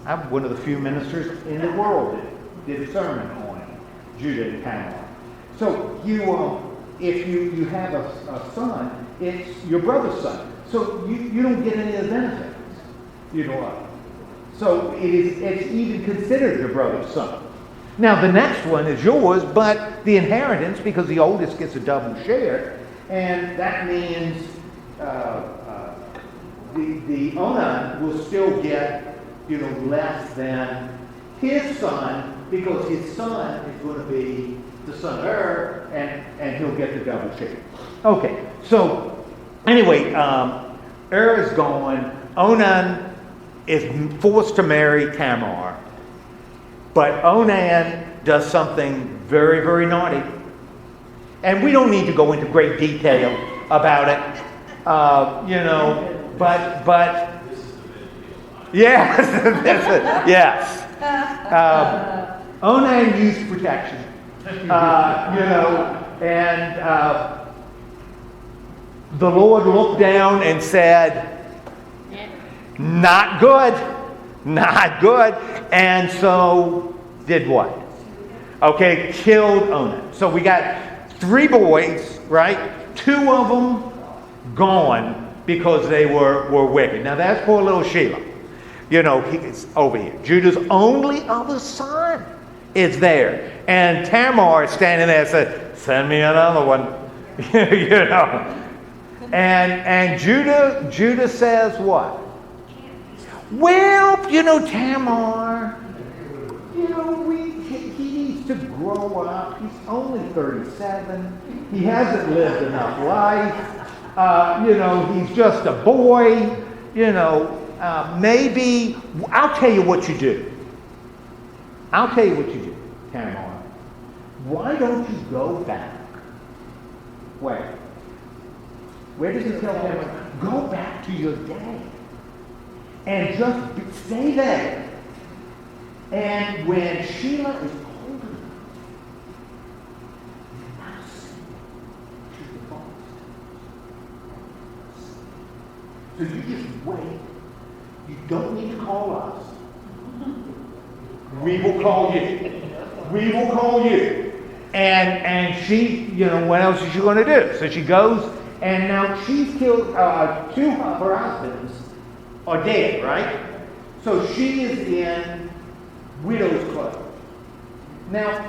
I'm one of the few ministers in the world that did a sermon on Judah and Tamar. So if you have a son, it's your brother's son. So you don't get any of the benefits. So it's even considered your brother's son. Now the next one is yours, but the inheritance, because the oldest gets a double share, and that means the Onan will still get less than his son, because his son is going to be the son of Ur, and he'll get the double share. Okay, so anyway, Ur is gone. Onan is forced to marry Tamar, but Onan does something very, very naughty. And we don't need to go into great detail about it, but yes, yes. Onan used protection, and the Lord looked down and said, not good, not good. And so did what? Okay, killed Onan. So we got 3 boys, right? 2 of them gone because they were wicked. Now that's poor little Shelah. He's over here. Judah's only other son is there. And Tamar is standing there and said, send me another one. And Judah says what? Well, Tamar, he needs to grow up. He's only 37. He hasn't lived enough life. He's just a boy. maybe, I'll tell you what you do. I'll tell you what you do, Tamar. Why don't you go back? Where does it tell Tamar? Go back to your dad. And just stay there. And when Sheila is old enough, I'll send you to the forest. So you just wait. You don't need to call us. We will call you. We will call you. And she, what else is she going to do? So she goes, and now she's killed 2 of her husbands are dead, right? So she is in widow's clothes. Now,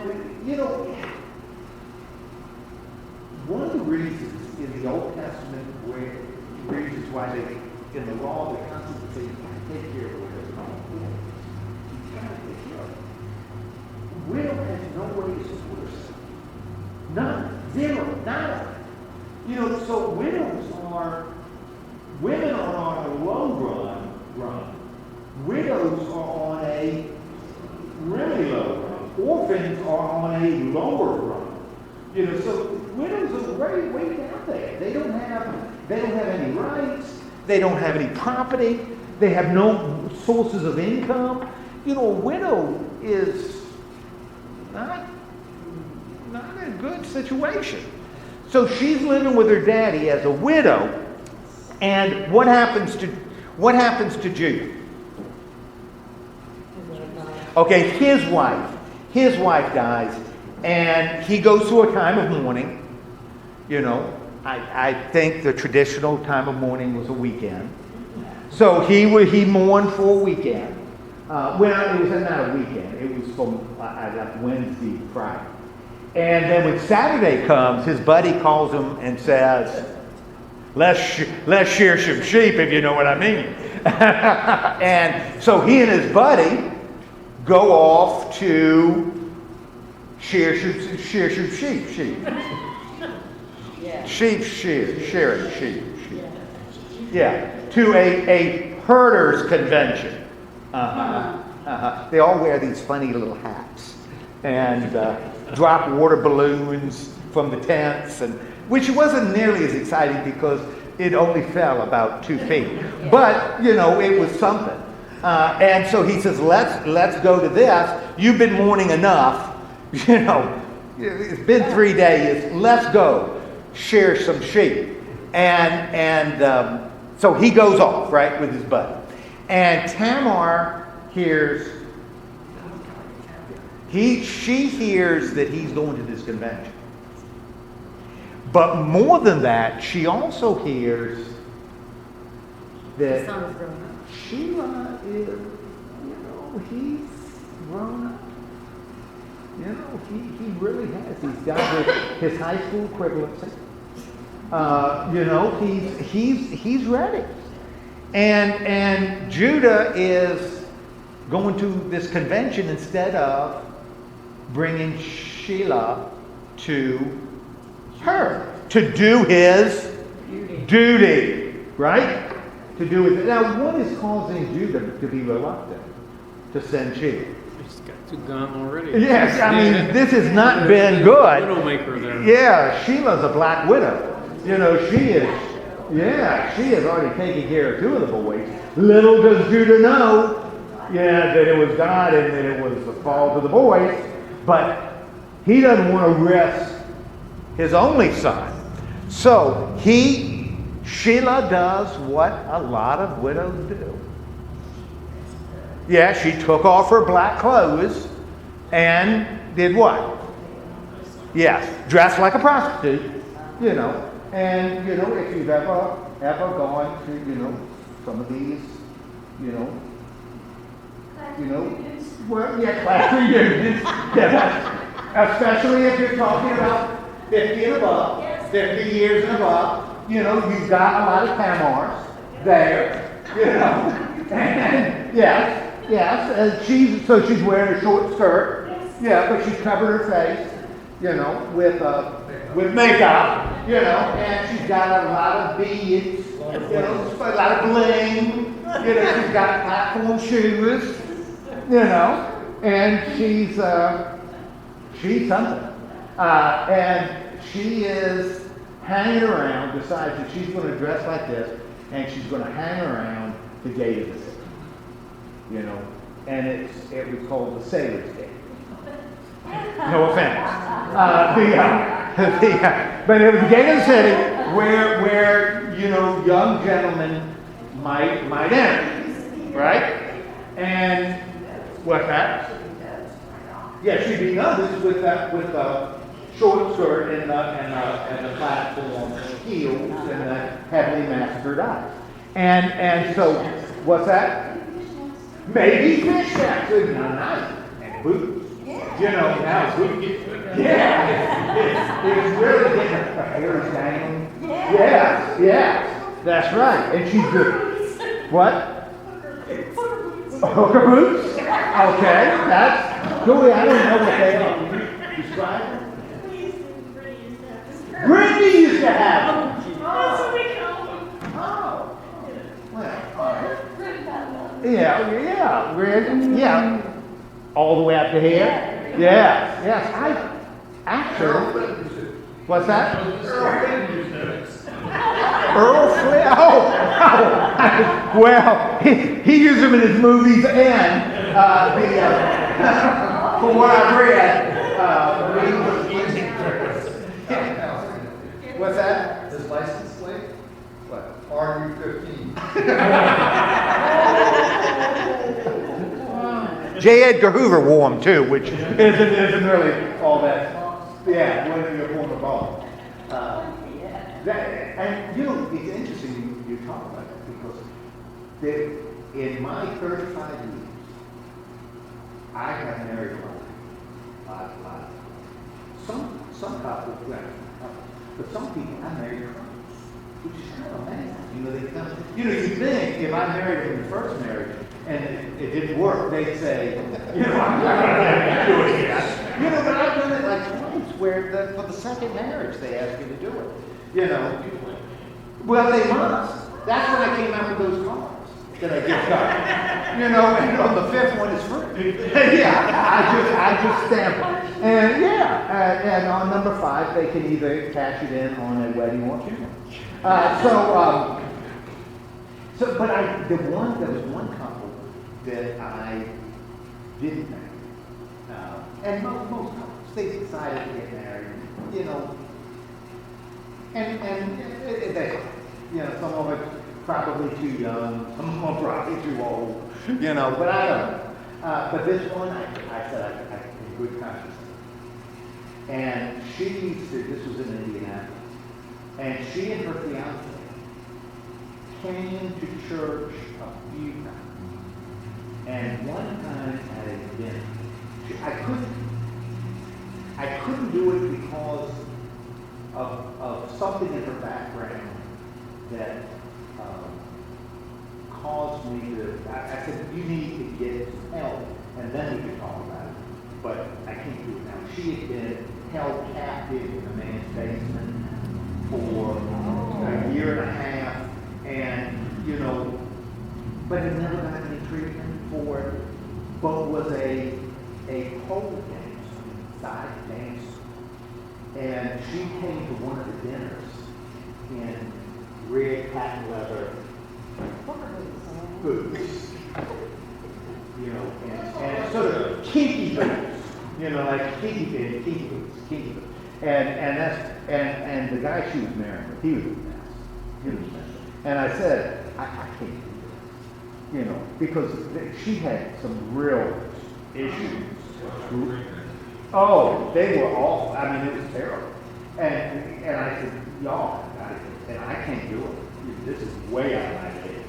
one of the reasons in the Old Testament where the reasons why they, in the law, they constantly say, you gotta take care of the widow's clothes. You gotta take care of it. Widow has no way to support herself. None. Zero. Nada. So women are on a low run. Widows are on a really low run. Orphans are on a lower run. So widows are way down there. They don't have any rights. They don't have any property. They have no sources of income. A widow is not a good situation. So she's living with her daddy as a widow. And what happens to Judah? Okay, his wife dies, and he goes through a time of mourning. I think the traditional time of mourning was a weekend. So he mourned for a weekend. It was not a weekend. It was from like Wednesday, Friday. And then when Saturday comes, his buddy calls him and says, let's shear some sheep, if you know what I mean. And so he and his buddy go off to shear some sheep. Yeah. Shearing sheep. Yeah, to a herders convention. They all wear these funny little hats and drop water balloons from the tents, which wasn't nearly as exciting because it only fell about 2 feet. But it was something. And so he says, let's go to this. You've been mourning enough. It's been 3 days. Let's go shear some sheep. And so he goes off, right, with his buddy. And Tamar hears, she hears that he's going to this convention. But more than that, she also hears that Sheila is, he's grown up. He really has. He's got his high school equivalency. He's ready. And Judah is going to this convention instead of bringing Sheila to her to do his duty, right? To do his. Now, what is causing Judah to be reluctant to send Sheila? He's got 2 gone already. Yes, I mean, this has not been good. Widowmaker there. Yeah, Sheila's a black widow. She has already taken care of 2 of the boys. Little does Judah know, that it was God and that it was the fault of the boys. But he doesn't want to risk his only son. So Sheila does what a lot of widows do. Yeah, she took off her black clothes and did what? Yes, dressed like a prostitute, And, if you've ever gone to, some of these, class reunions, especially if you're talking about 50 and above, 50 years and above, you've got a lot of Tamars there, and yes, and she's wearing a short skirt, but she's covered her face, with makeup, and she's got a lot of beads, a lot of bling, You know, she's got platform shoes, you know, and she's something. And she is hanging around, decides that she's going to dress like this, and she's going to hang around the gate of the city. You know, and it was called the Sailor's Gate. No offense. But it was the gate of the city where you know, young gentlemen might enter, right? And what's that? Yeah, she'd be done this with a short skirt and the platform heels and the heavily massacred eyes. And so, what's that? Maybe fishnets. Nice. And boots. You know, now boots. Yeah. It's really getting her hair is down. Yes. That's right. And she's good. What? Hooker boots? Okay. That's good. I don't know what they are. Can you describe them? Brittany used to have them. That's what we call them. Oh. Well, all right. Really bad luck. Yeah. All the way up to here? Yes. I actually, what's that? Earl Flynn? Oh. Well, he used them in his movies and from what I've read, what's that? His license plate? What? RU-15. J. Edgar Hoover wore them too, which isn't really all that. Yeah, when you're former boss. And you know, it's interesting you talk about that because in my 35 years, I have married a lot. Some couples, but some people I married twice, which is kind of amazing. You know, they come. You know, you think if I married in the first marriage and it didn't work, they'd say, you know, I'm not going to do it again. You know, but I've done it like twice, where for the second marriage they asked me to do it. You know, well they must. That's when I came out with those cars that I get done. You know, and on the fifth one is free. Yeah, I just stamp it. And and on number 5 they can either cash it in on a wedding or funeral. But there was one couple that I didn't marry. And most couples, they decided to get married, you know, and they, you know, some of it probably too young, some of them probably too old, you know, but I don't know. But this one, I said, I in good conscience. And this was in Indianapolis, and she and her fiance came to church a few times. And one time at a dinner, I couldn't do it because of something in her background that caused me to. I said, you need to get some help, and then we can talk about it. But I can't do it now. She had been held captive in a man's basement for a year and a half, and you know, but had never got any treatment for it. But was a pole dancer, side dancer. And she came to one of the dinners in red patent leather boots, you know, and sort of kinky boots, you know, like kinky boots. And the guy she was marrying with, he was a mess. And I said, I can't do this, you know, because she had some real issues. Oh, they were awful. I mean, it was terrible. And I said, y'all, and I can't do it. This is way out of my head.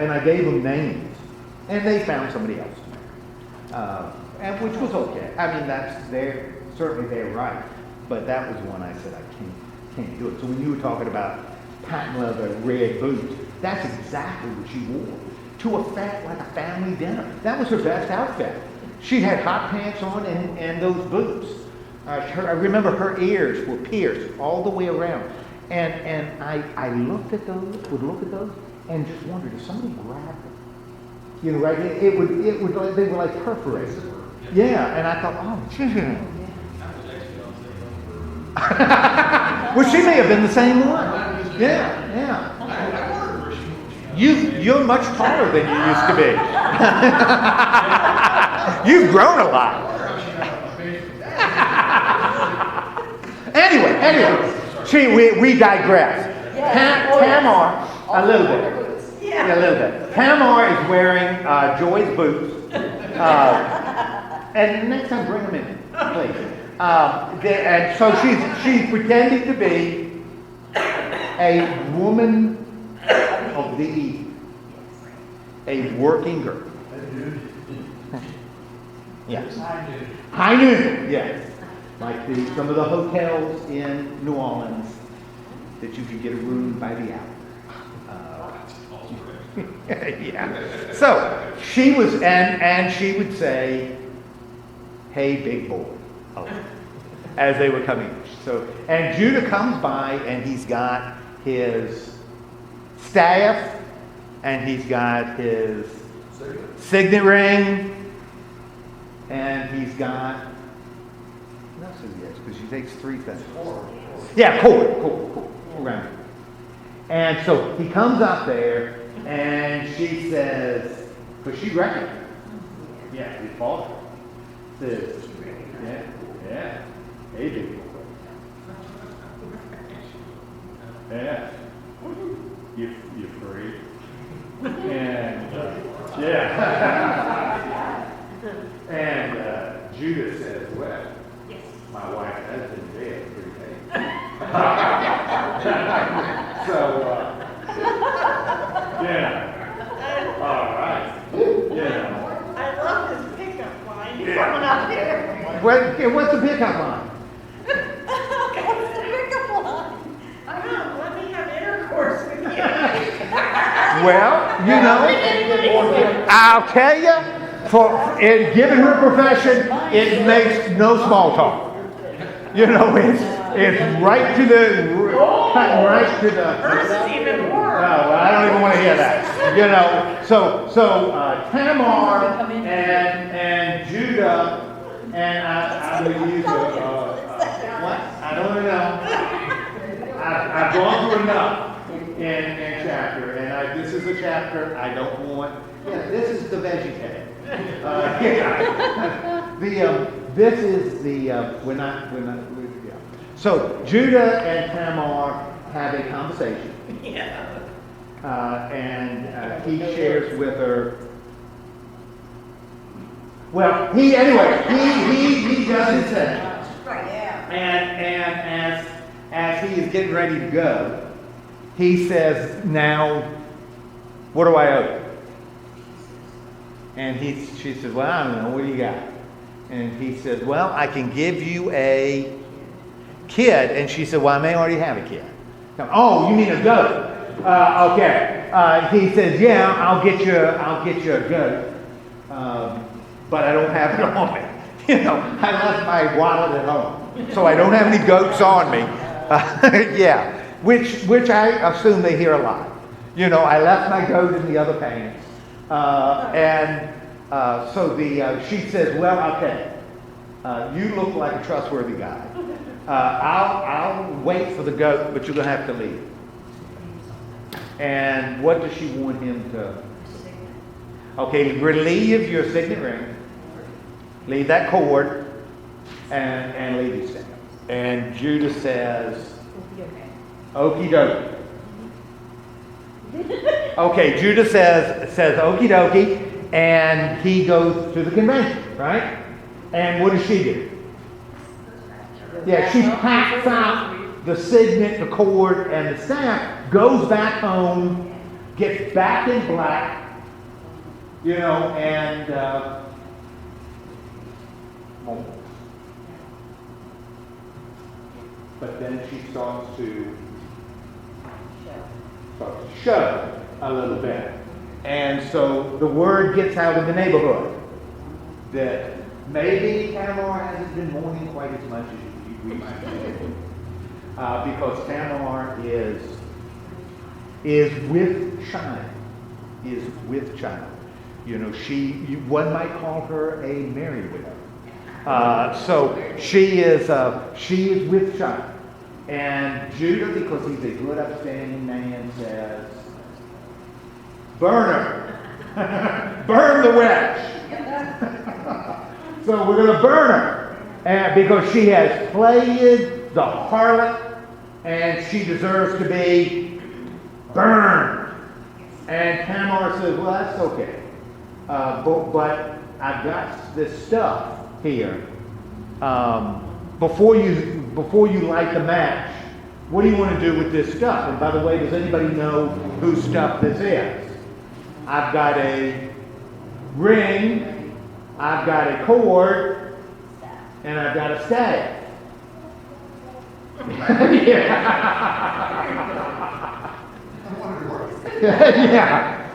And I gave them names, and they found somebody else to marry, and which was okay. I mean, certainly they're right, but that was one I said I can't do it. So when you were talking about patent leather red boots, that's exactly what she wore to like a family dinner. That was her best outfit. She had hot pants on and those boots. I remember her ears were pierced all the way around. And I would look at those, and just wondered if somebody grabbed them. You know, right? It would like, they were like perforated. Yeah, and I thought, oh, gee. Well, she may have been the same one. Yeah. I wondered where she was. You're much taller than you used to be. You've grown a lot. Anyway, we digress. Tamar, a little bit. Yeah, a little bit. Tamar is wearing Joy's boots. And next time, bring them in, please. And so she's pretending to be a woman of the evening, a working girl. Yes. High noon. Yes. Like some of the hotels in New Orleans that you could get a room by the hour. Yeah. So she was, and she would say, "Hey, big boy," as they were coming. So, and Judah comes by, and he's got his staff, and he's got his signet ring, and he's got what else is he has? Because she takes 3 things. Yeah, cord. Around it. And so he comes up there, and she says, because she recognized him. Yeah, he falls. Says, yeah. Hey, big boy. Yeah. You free? And and Judah says, well, my wife has been dead 3 days. So, all right. I love this pickup line coming up here. What's the pickup line? What's the pickup line? I don't know, let me have intercourse with you. Well, I'll tell you, given her profession, it makes no small talk. It's right to the. Hers is even more. No, I don't even want to hear that. So Tamar and Judah, and I'm going to use what? I don't know. I've gone through enough in chapter, and this is a chapter I don't want. Yeah, this is the veggie tag. This is the we're not. So Judah and Tamar have a conversation. Yeah. And he shares with her. Well, he does his thing. Right, yeah. And as he is getting ready to go, he says, "Now, what do I owe you?" And she says, "Well, I don't know. What do you got?" And he says, "Well, I can give you a kid." And she said, "Well, I may already have a kid." "Oh, you mean a goat?" Okay. He says, "Yeah, I'll get you a goat, but I don't have it on me. I left my wallet at home, so I don't have any goats on me." Yeah, which I assume they hear a lot. I left my goat in the other pants, so she says, "Well, okay, you look like a trustworthy guy. I'll wait for the goat, but you're going to have to leave." And what does she want him to? Okay, relieve your signet ring, leave that cord, and leave his staff. And Judah says, "Okie dokie." Okay, Judah says okie dokie, and he goes to the convention, right? And what does she do? Yeah, she packs out the signet, the cord, and the staff, goes back home, gets back in black, and but then she starts to show a little bit. And so the word gets out in the neighborhood that maybe Tamar hasn't been mourning quite as much as we might think. Because Tamar is with child. Is with child. You know, one might call her a married widow. So she is with child. And Judah, because he's a good, upstanding man, says, burn her. Burn the wretch. So we're going to burn her. And because she has played the harlot, and she deserves to be burned. And Tamar says, well, that's okay. But I've got this stuff here. Before you light the match, what do you want to do with this stuff? And by the way, does anybody know whose stuff this is? I've got a ring, I've got a cord, and I've got a staff. Yeah. Yeah.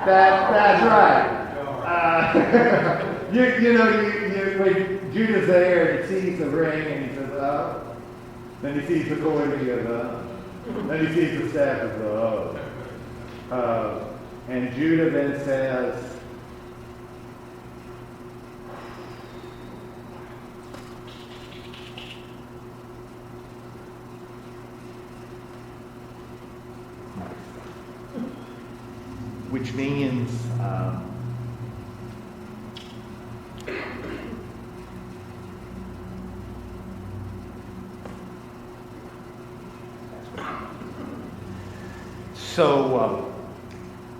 That's right. When Judah's there and he sees the ring and he says, oh. Then he sees the cord and he goes, oh. Then he sees the staff and goes, oh. And Judah then says, which means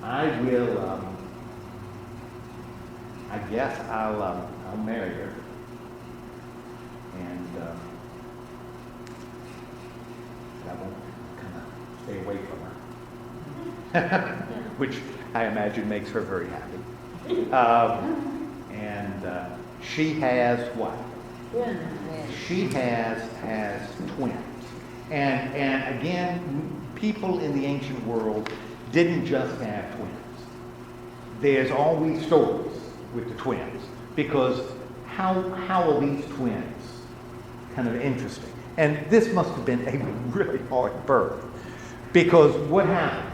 I will. I guess I'll marry her, and I won't kind of stay away from her. Which I imagine makes her very happy. And she has what? She has twins. And again, people in the ancient world didn't just have twins. There's always stories with the twins, because how are these twins kind of interesting? And this must have been a really hard birth, because what happens?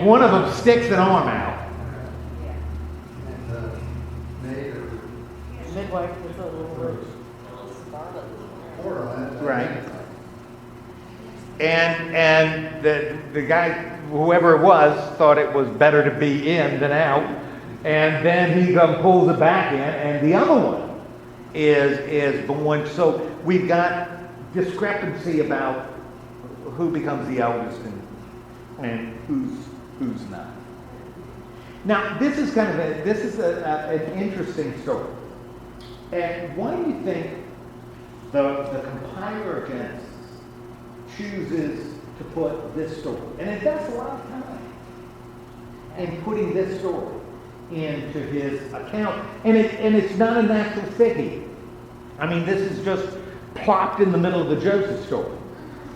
One of them sticks an arm out. Midwife was a little Right. And the guy, whoever it was, thought it was better to be in than out. And then he pulls it back in, and the other one is born. So we've got discrepancy about who becomes the eldest and who's not. Now, this is kind of an interesting story. And why do you think the compiler of Genesis chooses to put this story, and invests a lot of time in putting this story into his account? And it's not a natural fit. I mean, this is just plopped in the middle of the Joseph story.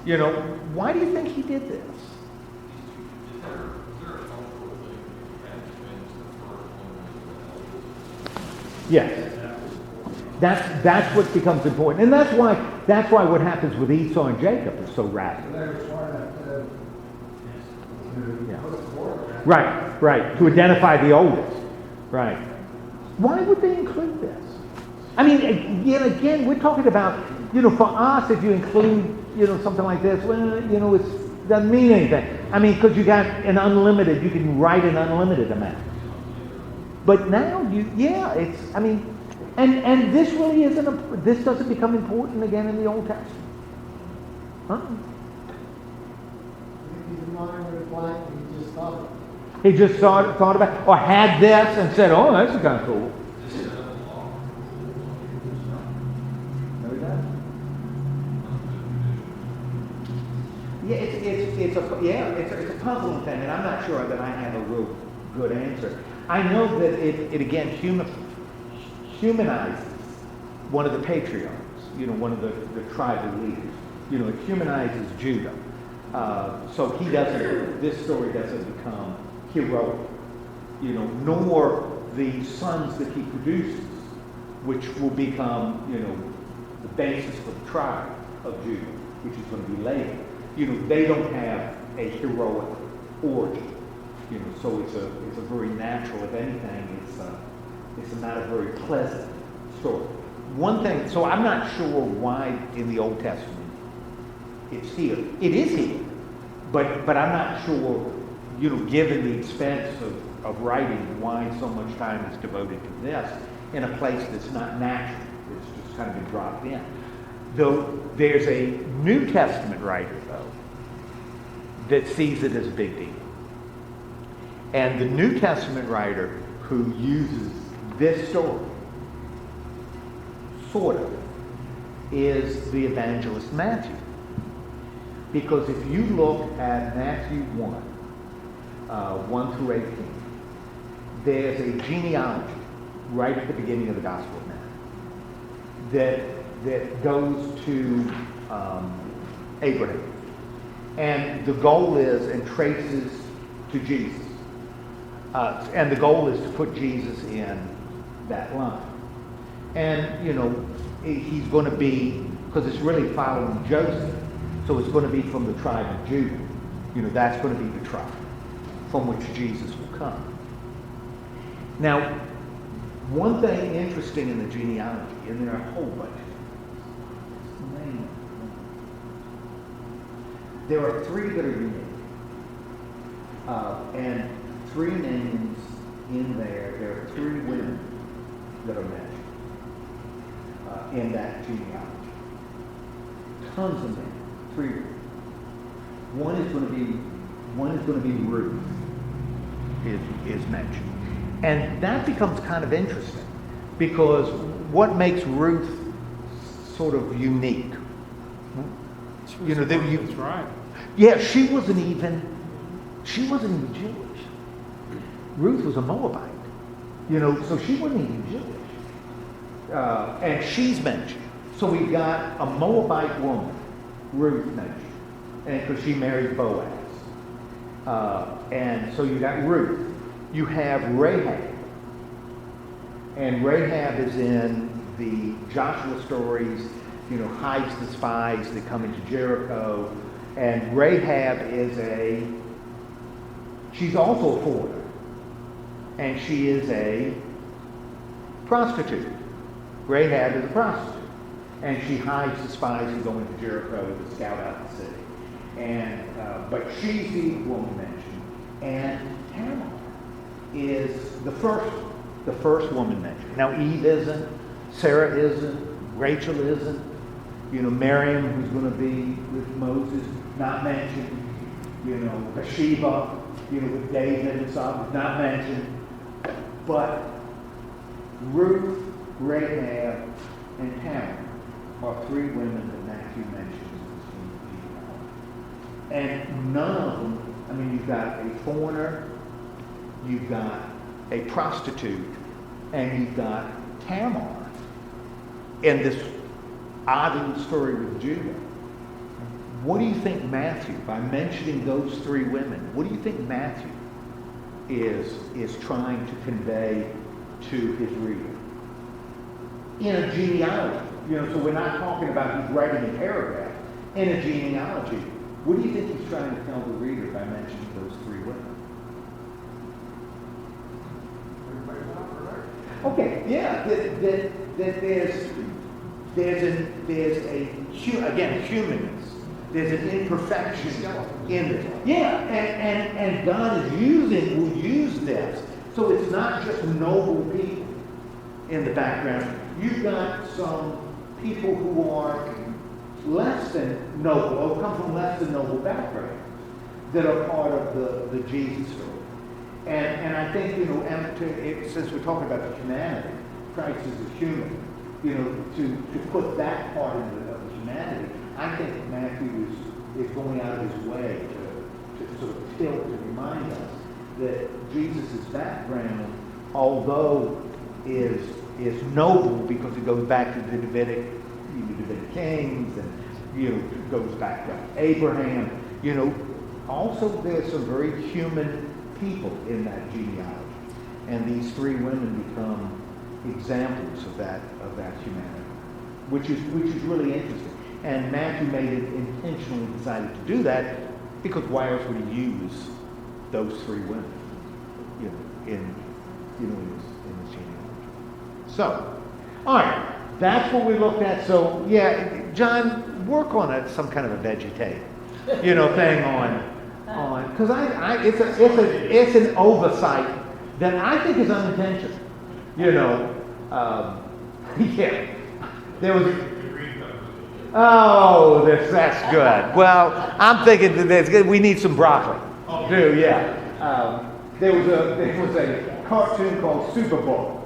You know, why do you think he did this? Yes. That's what becomes important. And that's why what happens with Esau and Jacob is so rapid. Yeah. Right. To identify the oldest. Right. Why would they include this? I mean, again, we're talking about, for us, if you include, something like this, well, it doesn't mean anything. I mean, because you got an unlimited, you can write an unlimited amount. But now, and this really isn't, this doesn't become important again in the Old Testament. He just thought about it, or had this and said, oh, this is kind of cool. It's a puzzling thing, and I'm not sure that I have a real good answer. I know that it again humanizes one of the patriarchs, one of the tribal leaders. It humanizes Judah. So this story doesn't become heroic, nor the sons that he produces, which will become, the basis for the tribe of Judah, which is going to be later. They don't have a heroic origin. So it's a very natural. If anything, it's not a very pleasant story. One thing, so I'm not sure why in the Old Testament it's here. It is here, but I'm not sure, given the expense of writing, why so much time is devoted to this in a place that's not natural. It's just kind of been dropped in. Though there's a New Testament writer, though, that sees it as a big deal. And the New Testament writer who uses this story, sort of, is the evangelist Matthew. Because if you look at Matthew 1 through 18, there's a genealogy right at the beginning of the Gospel of Matthew that goes to Abraham. And the goal is, and traces to Jesus. And the goal is to put Jesus in that line. And, he's going to be, because it's really following Joseph, so it's going to be from the tribe of Judah. That's going to be the tribe from which Jesus will come. Now, one thing interesting in the genealogy, and there are a whole bunch of things. There are 3 that are unique. And 3 names in there. There are 3 women that are mentioned in that genealogy. Tons of men. 3 women. One is going to be Ruth. Is mentioned, and that becomes kind of interesting because what makes Ruth sort of unique? That's right. Yeah, she wasn't even Jewish. Ruth was a Moabite, so she wasn't even Jewish. And she's mentioned. So we've got a Moabite woman, Ruth mentioned, and because she married Boaz. And so you got Ruth. You have Rahab. And Rahab is in the Joshua stories, hides the spies that come into Jericho. And Rahab she's also a foreigner. And she is a prostitute. Rahab is a prostitute. And she hides the spies who go into Jericho to scout out the city. And but she's the woman mentioned. And Tamar is the first woman mentioned. Now Eve isn't, Sarah isn't, Rachel isn't, Miriam, who's going to be with Moses, not mentioned. Bathsheba, with David and stuff, not mentioned. But Ruth, Rahab, and Tamar are 3 women that Matthew mentions. And none of them, you've got a foreigner, you've got a prostitute, and you've got Tamar in this odd little story with Judah. What do you think Matthew, by mentioning those 3 women, what do you think Matthew is trying to convey to his reader? In a genealogy, so we're not talking about he's writing a paragraph. In a genealogy, what do you think he's trying to tell the reader by mentioning those 3 women? Okay, yeah, that there's a humanness. There's an imperfection in it. Yeah, and God will use this. So it's not just noble people in the background. You've got some people who are less than noble, or come from less than noble backgrounds, that are part of the Jesus story. And I think, since we're talking about the humanity, Christ is a human, to put that part of the humanity, I think Matthew is going out of his way to sort of tilt to remind us that Jesus' background, although is noble because it goes back to the Davidic kings and goes back to Abraham. Also there's some very human people in that genealogy, and these 3 women become examples of that humanity, which is really interesting. And Matthew made it intentionally decided to do that because why else would he use those three women, in his genealogy? So, all right, that's what we looked at. So, yeah, John, work on some kind of a vegetative, thing on because it's an oversight that I think is unintentional. Yeah, there was. Oh, that's good. Well, I'm thinking that we need some broccoli. Too, yeah. There was a cartoon called Super Bowl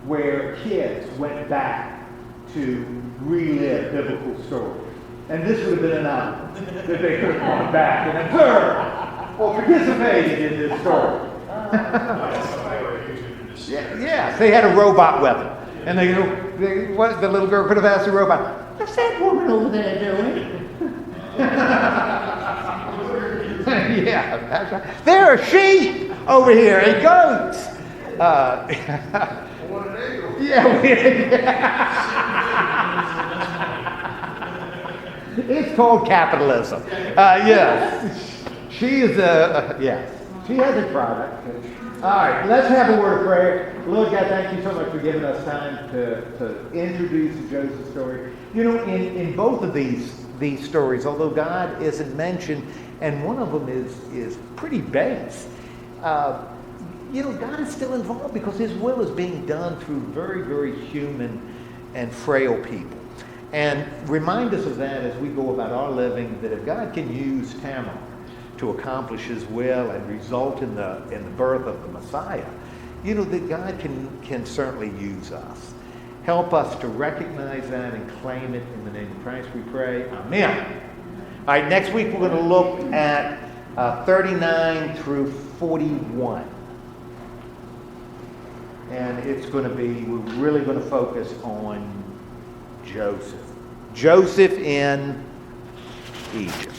where kids went back to relive biblical stories. And this would have been enough that they could have gone back and observed or participated in this story. Yes, they had a robot weapon. And what the little girl could have asked the robot, what's that woman over there doing? Yeah, that's right. There are sheep over here and goats. It's called capitalism. Yes. She is yes. She has a product. All right, let's have a word of prayer. Lord God, thank you so much for giving us time to introduce Joseph's story. In both of these stories, although God isn't mentioned, and one of them is pretty base, God is still involved because his will is being done through very, very human and frail people. And remind us of that as we go about our living, that if God can use Tamar to accomplish his will and result in the birth of the Messiah, that God can certainly use us. Help us to recognize that and claim it in the name of Christ, we pray. Amen. All right, next week we're going to look at 39 through 41. And we're really going to focus on Joseph. Joseph in Egypt.